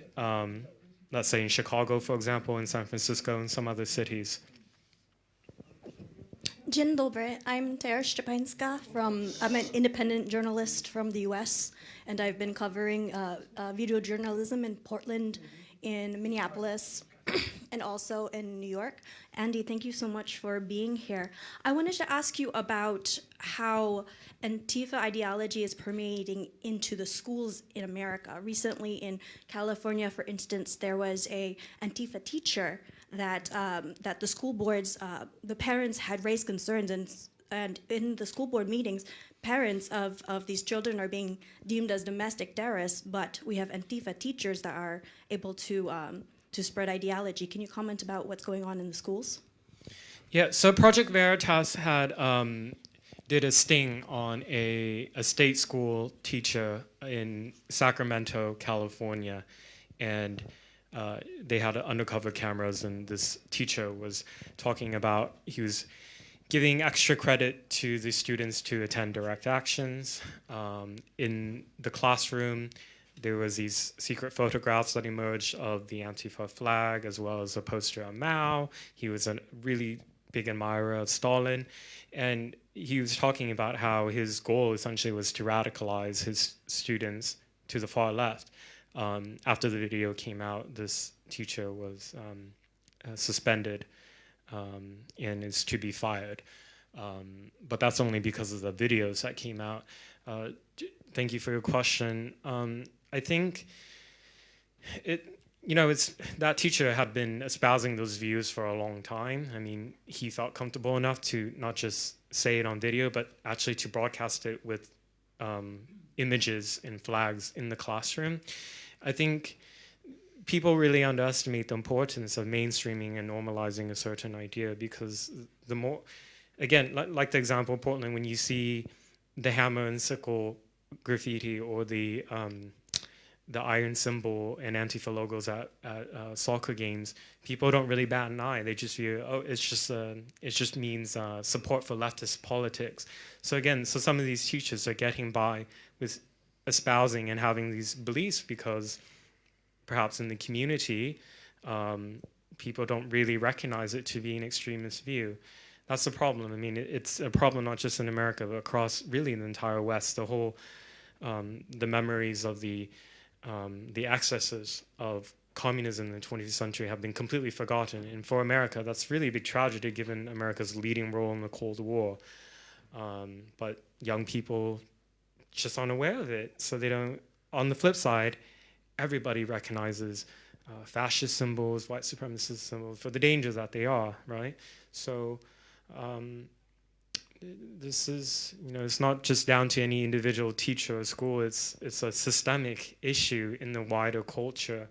let's say in Chicago, for example, in San Francisco, and some other cities. Dzień dobry, I'm Tara Szczepańska I'm an independent journalist from the US, and I've been covering video journalism in Portland, in Minneapolis, and also in New York. Andy, thank you so much for being here. I wanted to ask you about how Antifa ideology is permeating into the schools in America. Recently in California, for instance, there was a Antifa teacher that that the school boards, the parents had raised concerns, and in the school board meetings, parents of these children are being deemed as domestic terrorists, but we have Antifa teachers that are able to spread ideology. Can you comment about what's going on in the schools? Yeah, so Project Veritas had did a sting on a state school teacher in Sacramento, California, and they had undercover cameras, and this teacher was talking about, he was giving extra credit to the students to attend direct actions. In the classroom, there was these secret photographs that emerged of the Antifa flag, as well as a poster of Mao. He was a really big admirer of Stalin. And he was talking about how his goal essentially was to radicalize his students to the far left. After the video came out, this teacher was suspended and is to be fired. But that's only because of the videos that came out. Thank you for your question. I think it's that teacher had been espousing those views for a long time. I mean, he felt comfortable enough to not just say it on video, but actually to broadcast it with images and flags in the classroom. I think people really underestimate the importance of mainstreaming and normalizing a certain idea, because the more, again, like the example of Portland, when you see the hammer and sickle graffiti or the iron symbol and Antifa logos at soccer games, people don't really bat an eye. They just view, oh, it just means support for leftist politics. So again, some of these teachers are getting by with espousing and having these beliefs because perhaps in the community, people don't really recognize it to be an extremist view. That's the problem. I mean, it's a problem not just in America, but across really the entire West. The whole, the memories of the excesses of communism in the 20th century have been completely forgotten. And for America, that's really a big tragedy given America's leading role in the Cold War. But young people just aren't aware of it. So they don't, on the flip side, everybody recognizes fascist symbols, white supremacist symbols for the dangers that they are, right? So this is, it's not just down to any individual teacher or school. It's a systemic issue in the wider culture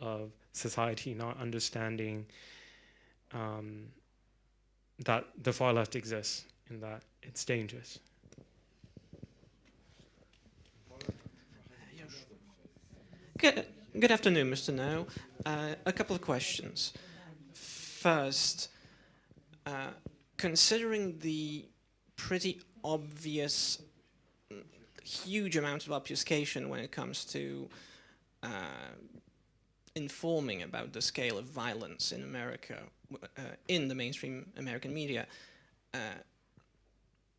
of society, not understanding that the far left exists and that it's dangerous. Good afternoon, Mr. No. A couple of questions. First, considering the pretty obvious, huge amount of obfuscation when it comes to informing about the scale of violence in America, in the mainstream American media,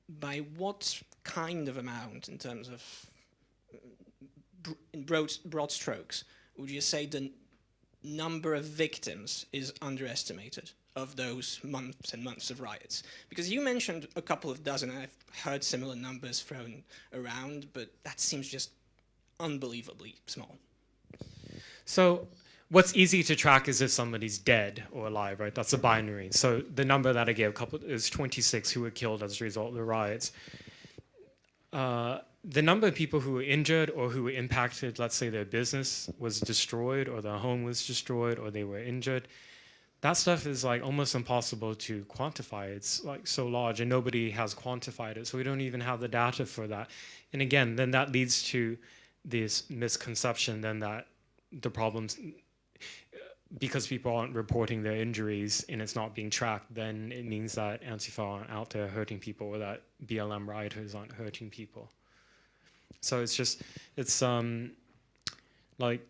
by what kind of amount, in terms of in broad strokes, would you say the number of victims is underestimated of those months and months of riots? Because you mentioned a couple of dozen, and I've heard similar numbers thrown around, but that seems just unbelievably small. So what's easy to track is if somebody's dead or alive, right? That's a binary. So the number that I gave is 26 who were killed as a result of the riots. The number of people who were injured or who were impacted, let's say their business was destroyed or their home was destroyed or they were injured, that stuff is like almost impossible to quantify. It's like so large and nobody has quantified it, so we don't even have the data for that. And again, then that leads to this misconception then that the problems, because people aren't reporting their injuries and it's not being tracked, then it means that Antifa aren't out there hurting people or that BLM rioters aren't hurting people. So it's just, it's like,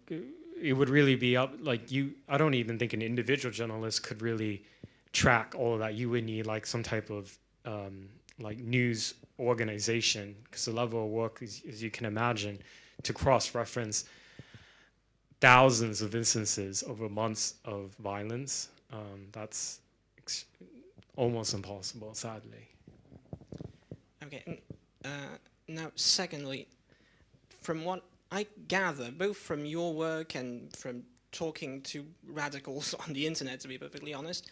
it would really be up, like I don't even think an individual journalist could really track all of that. You would need like some type of like news organization, because the level of work, as you can imagine, to cross-reference thousands of instances over months of violence, that's almost impossible, sadly. Okay. Now, secondly, from what I gather, both from your work and from talking to radicals on the internet, to be perfectly honest,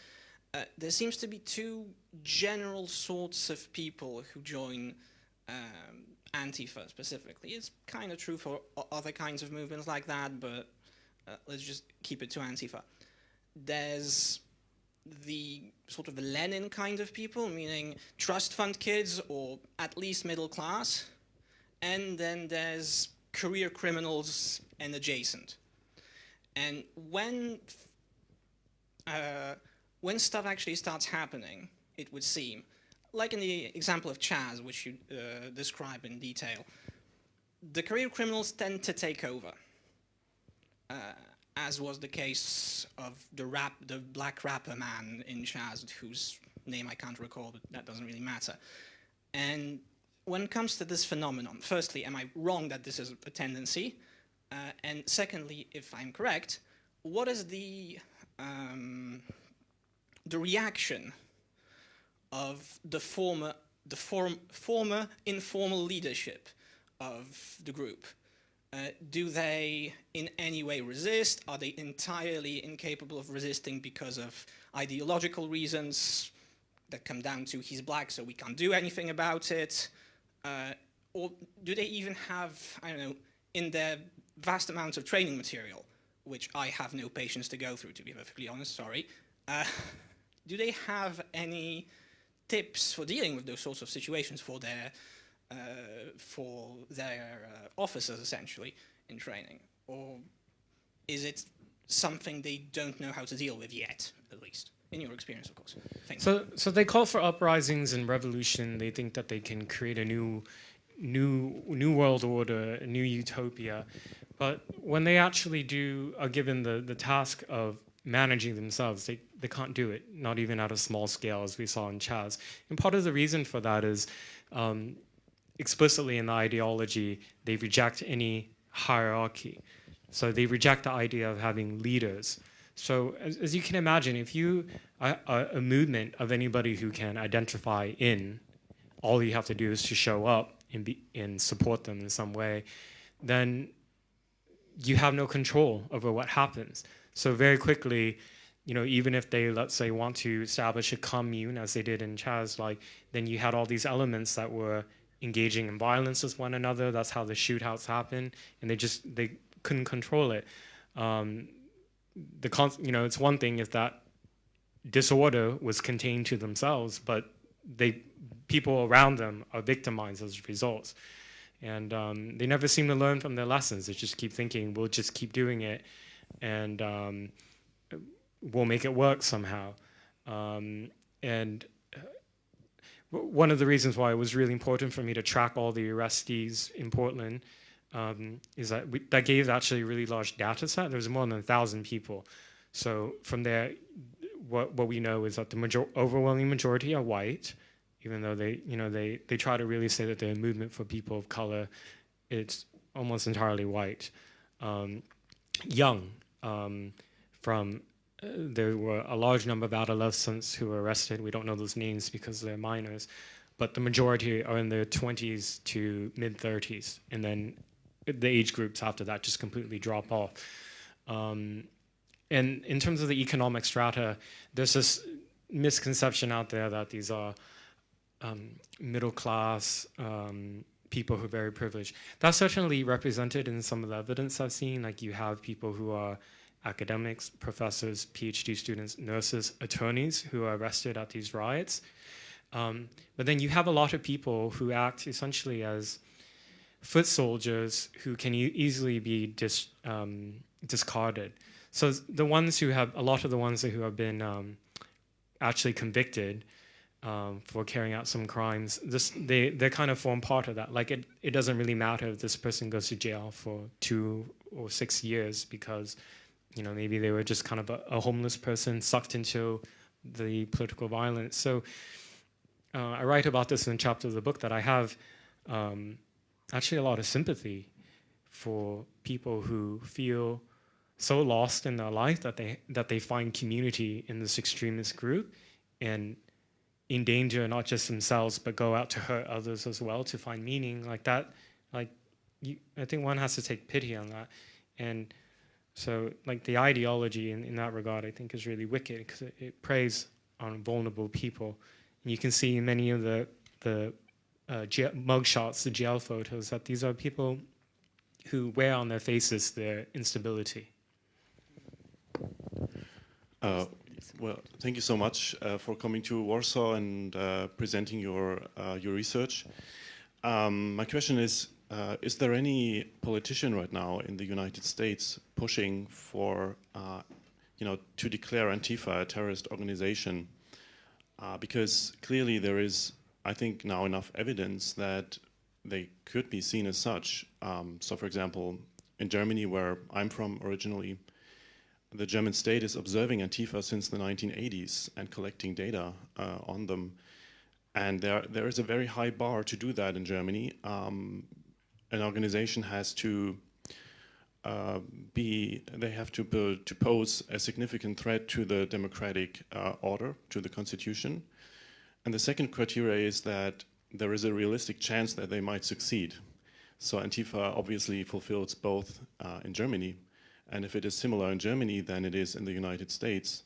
there seems to be two general sorts of people who join Antifa specifically. It's kind of true for other kinds of movements like that, but let's just keep it to Antifa. There's the sort of Lenin kind of people, meaning trust fund kids or at least middle class, and then there's career criminals and adjacent. And when stuff actually starts happening, it would seem, like in the example of Chaz, which you describe in detail, the career criminals tend to take over, as was the case of the black rapper man in Chaz, whose name I can't recall, but that doesn't really matter. And when it comes to this phenomenon, firstly, am I wrong that this is a tendency? And secondly, if I'm correct, what is the reaction of the former informal leadership of the group? Do they in any way resist? Are they entirely incapable of resisting because of ideological reasons that come down to he's black, so we can't do anything about it? Or do they even have, I don't know, in their vast amounts of training material, which I have no patience to go through, to be perfectly honest, sorry, do they have any tips for dealing with those sorts of situations for their officers, essentially, in training? Or is it something they don't know how to deal with yet, at least? In your experience, of course. Thank you. So they call for uprisings and revolution. They think that they can create a new world order, a new utopia. But when they actually are given the task of managing themselves, they can't do it, not even at a small scale, as we saw in Chaz. And part of the reason for that is explicitly in the ideology, they reject any hierarchy. So they reject the idea of having leaders. So as you can imagine, if you are a movement of anybody who can identify in, all you have to do is to show up and support them in some way, then you have no control over what happens. So very quickly, even if they, let's say, want to establish a commune, as they did in Chaz, then you had all these elements that were engaging in violence with one another. That's how the shootouts happened, and they couldn't control it. It's one thing if that disorder was contained to themselves, but people around them are victimized as a result. And they never seem to learn from their lessons. They just keep thinking, we'll just keep doing it, and we'll make it work somehow. One of the reasons why it was really important for me to track all the arrestees in Portland is that that gave actually a really large data set. There was more than 1,000 people. So from there, what we know is that the overwhelming majority are white, even though they try to really say that they're a movement for people of color. It's almost entirely white. Young, there were a large number of adolescents who were arrested. We don't know those names because they're minors, but the majority are in their 20s to mid-30s, and then the age groups after that just completely drop off. And in terms of the economic strata, there's this misconception out there that these are middle-class people who are very privileged. That's certainly represented in some of the evidence I've seen. Like you have people who are academics, professors, PhD students, nurses, attorneys who are arrested at these riots. But then you have a lot of people who act essentially as foot soldiers who can easily be discarded. So a lot of the ones who have been actually convicted for carrying out some crimes, they kind of form part of that. Like it doesn't really matter if this person goes to jail for 2 or 6 years because maybe they were just kind of a homeless person sucked into the political violence. So I write about this in a chapter of the book that I have actually a lot of sympathy for people who feel so lost in their life that they find community in this extremist group and endanger not just themselves but go out to hurt others as well to find meaning like that. I think one has to take pity on that. And so like the ideology in that regard I think is really wicked because it preys on vulnerable people. And you can see in many of the mugshots, the jail photos, that these are people who wear on their faces their instability. Well, thank you so much for coming to Warsaw and presenting your research. My question is there any politician right now in the United States pushing for, to declare Antifa a terrorist organization? Because clearly there is, I think, now enough evidence that they could be seen as such. So, for example, in Germany, where I'm from originally, the German state is observing Antifa since the 1980s and collecting data on them. And there is a very high bar to do that in Germany. An organization has to they have to pose a significant threat to the democratic order, to the constitution. And the second criteria is that there is a realistic chance that they might succeed. So Antifa obviously fulfills both in Germany. And if it is similar in Germany than it is in the United States,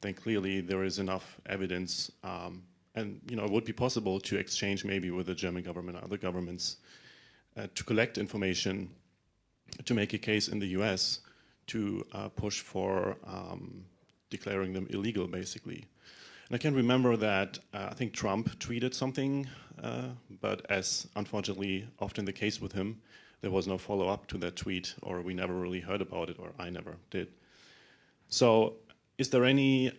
then clearly there is enough evidence. And it would be possible to exchange maybe with the German government or other governments to collect information to make a case in the US to push for declaring them illegal, basically. And I can remember that I think Trump tweeted something, but as unfortunately often the case with him, there was no follow-up to that tweet, or we never really heard about it, or I never did. So is there any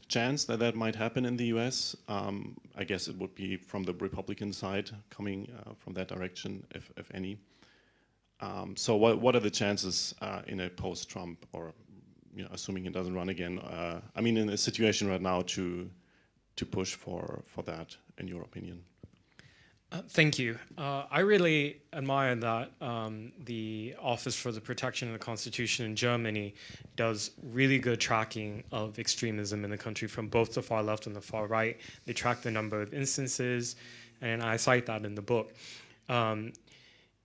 chance that that might happen in the US? I guess it would be from the Republican side, coming from that direction, if any. So what are the chances in a post-Trump, or assuming he doesn't run again, I mean in a situation right now to push for that, in your opinion? Thank you. I really admire that the Office for the Protection of the Constitution in Germany does really good tracking of extremism in the country from both the far left and the far right. They track the number of instances, and I cite that in the book. In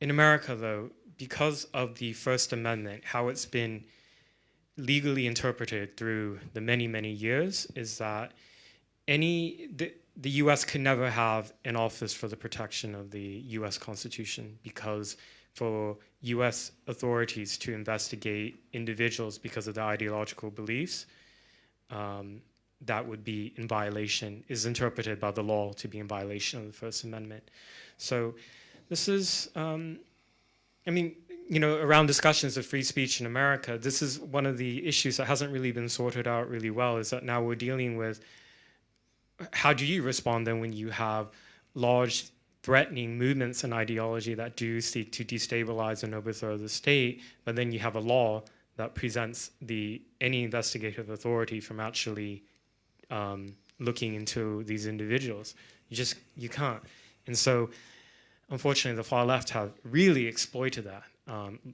America, though, because of the First Amendment, how it's been legally interpreted through the many, many years is that the U.S. can never have an office for the protection of the U.S. Constitution, because for U.S. authorities to investigate individuals because of their ideological beliefs, that would be in violation, is interpreted by the law to be in violation of the First Amendment. So this is, around discussions of free speech in America, this is one of the issues that hasn't really been sorted out really well, is that now we're dealing with how do you respond then when you have large threatening movements and ideology that do seek to destabilize and overthrow the state, but then you have a law that prevents any investigative authority from actually looking into these individuals. You can't. And so, unfortunately, the far left have really exploited that.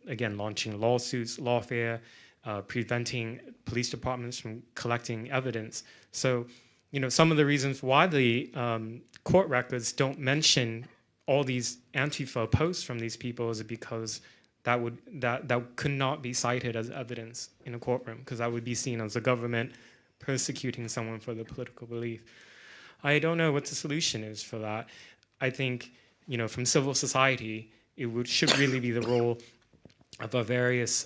Again, launching lawsuits, lawfare, preventing police departments from collecting evidence. So, some of the reasons why the court records don't mention all these Antifa posts from these people is because that could not be cited as evidence in a courtroom, because that would be seen as the government persecuting someone for their political belief. I don't know what the solution is for that. I think, from civil society, should really be the role of our various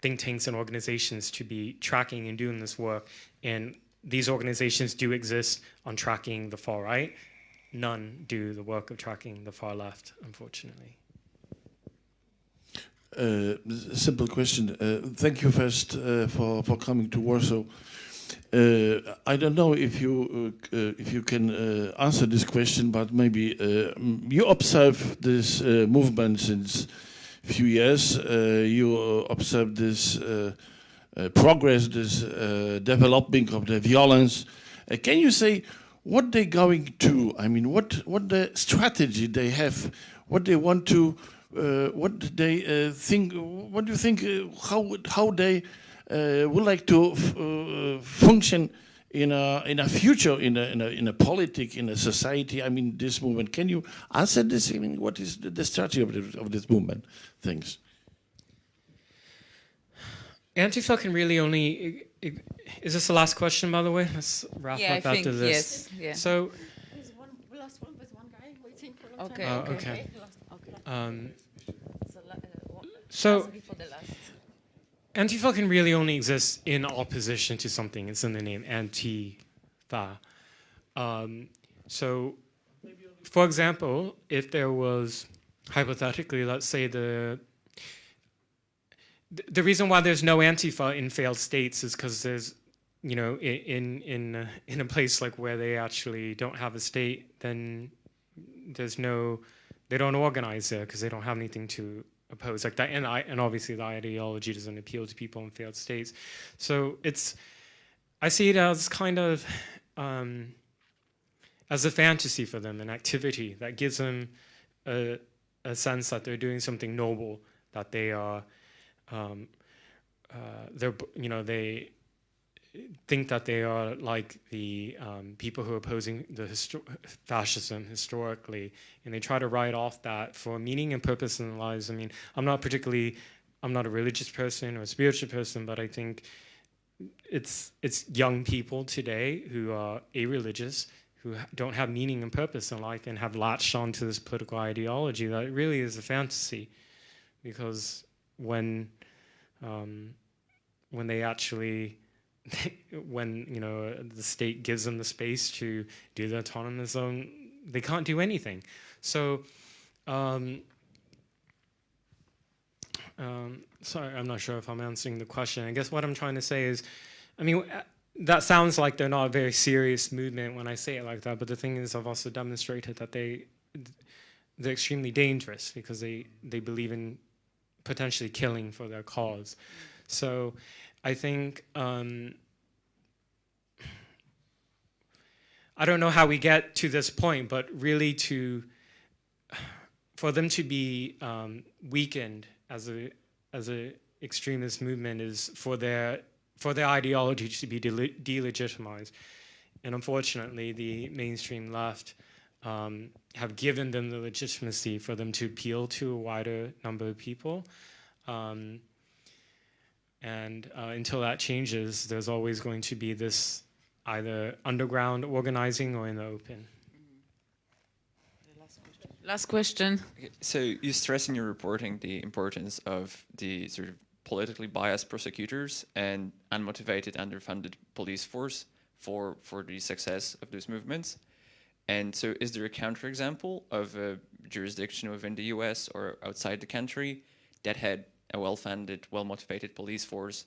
think tanks and organizations to be tracking and doing this work. And these organizations do exist on tracking the far right. None do the work of tracking the far left, unfortunately. Simple question. Thank you first for coming to Warsaw. I don't know if you can answer this question, but maybe you observe this movement since a few years. You observe this progress, this developing of the violence. Can you say what they're going to? I mean, what the strategy they have, what they want to what they think. What do you think? How they would like to function in a future, in a politic, in a society? I mean, this movement. Can you answer this? I mean, what is the strategy of this movement? Thanks. Antifa can really only. Is this the last question, by the way? Let's wrap Yeah, up I after think, this. yes, yeah. So. There's one last one with one guy waiting for a long Okay, time. okay. Okay. So, for the last. Antifa can really only exist in opposition to something. It's in the name, antifa. So, for example, if there was, hypothetically, let's say the reason why there's no Antifa in failed states is because there's, you know, in a place like where they actually don't have a state, then there's no, they don't organize there because they don't have anything to oppose like that, and obviously the ideology doesn't appeal to people in failed states. So it's, I see it as kind of as a fantasy for them, an activity that gives them a sense that they're doing something noble, that they are. They're, you know, they think that they are like the people who are opposing the fascism historically, and they try to write off that for meaning and purpose in their lives. I mean, I'm not a religious person or a spiritual person, but I think it's young people today who are irreligious, who don't have meaning and purpose in life, and have latched onto this political ideology that really is a fantasy, because when they actually, when, you know, the state gives them the space to do the autonomous zone, they can't do anything. So, sorry, I'm not sure if I'm answering the question. I guess what I'm trying to say is, I mean, that sounds like they're not a very serious movement when I say it like that, but the thing is, I've also demonstrated that they're extremely dangerous because they believe in potentially killing for their cause. So I think, I don't know how we get to this point, but really for them to be weakened as a extremist movement is for their ideology to be delegitimized. And unfortunately, the mainstream left have given them the legitimacy for them to appeal to a wider number of people. And until that changes, there's always going to be this either underground organizing or in the open. Last question. Okay, so you stress in your reporting the importance of the sort of politically biased prosecutors and unmotivated, underfunded police force for the success of those movements. And so is there a counterexample of a jurisdiction within the US or outside the country that had a well-funded, well-motivated police force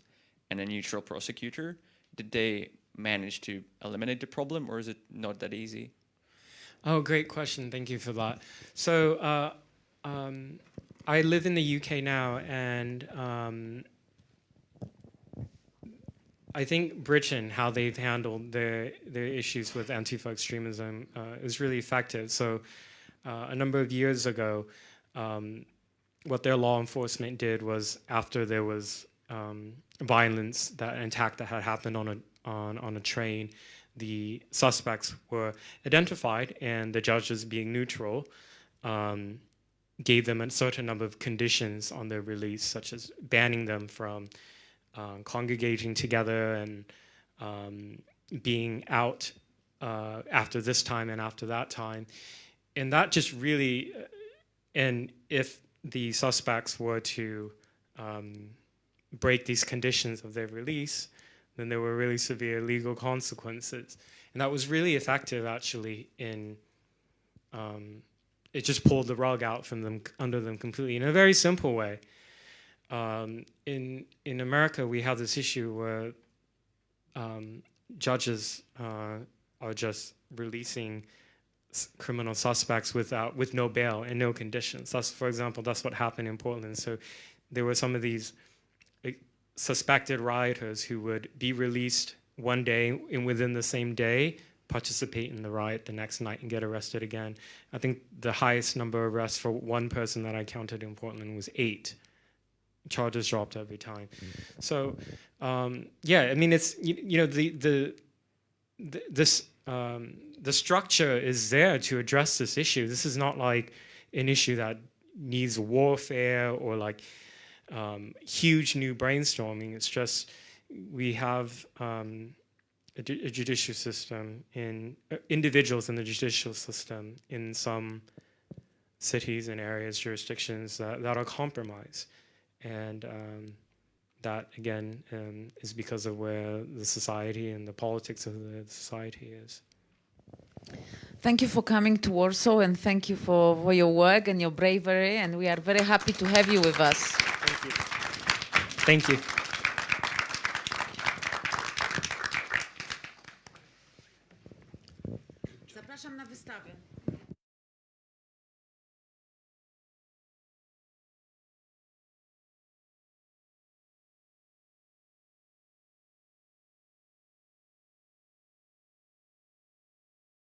and a neutral prosecutor? Did they manage to eliminate the problem, or is it not that easy? Oh, great question. Thank you for that. So I live in the UK now, and I think Britain, how they've handled their issues with Antifa extremism is really effective. So a number of years ago, what their law enforcement did was, after there was violence, that an attack that had happened on a train, the suspects were identified, and the judges, being neutral, gave them a certain number of conditions on their release, such as banning them from congregating together and being out after this time and after that time. And that just really, and if the suspects were to break these conditions of their release, then there were really severe legal consequences. And that was really effective, actually, in it just pulled the rug out from them, under them completely, in a very simple way. In America, we have this issue where judges are just releasing criminal suspects with no bail and no conditions. For example, that's what happened in Portland. So there were some of these suspected rioters who would be released one day, and within the same day, participate in the riot the next night and get arrested again. I think the highest number of arrests for one person that I counted in Portland was 8. Charges dropped every time. So yeah, I mean, it's the structure is there to address this issue. This is not like an issue that needs warfare or like huge new brainstorming. It's just we have a judicial system in individuals in the judicial system in some cities and areas, jurisdictions that are compromised. And that, again, is because of where the society and the politics of the society is. Thank you for coming to Warsaw, and thank you for your work and your bravery, and we are very happy to have you with us. Thank you. Thank you. Zapraszam na wystawę.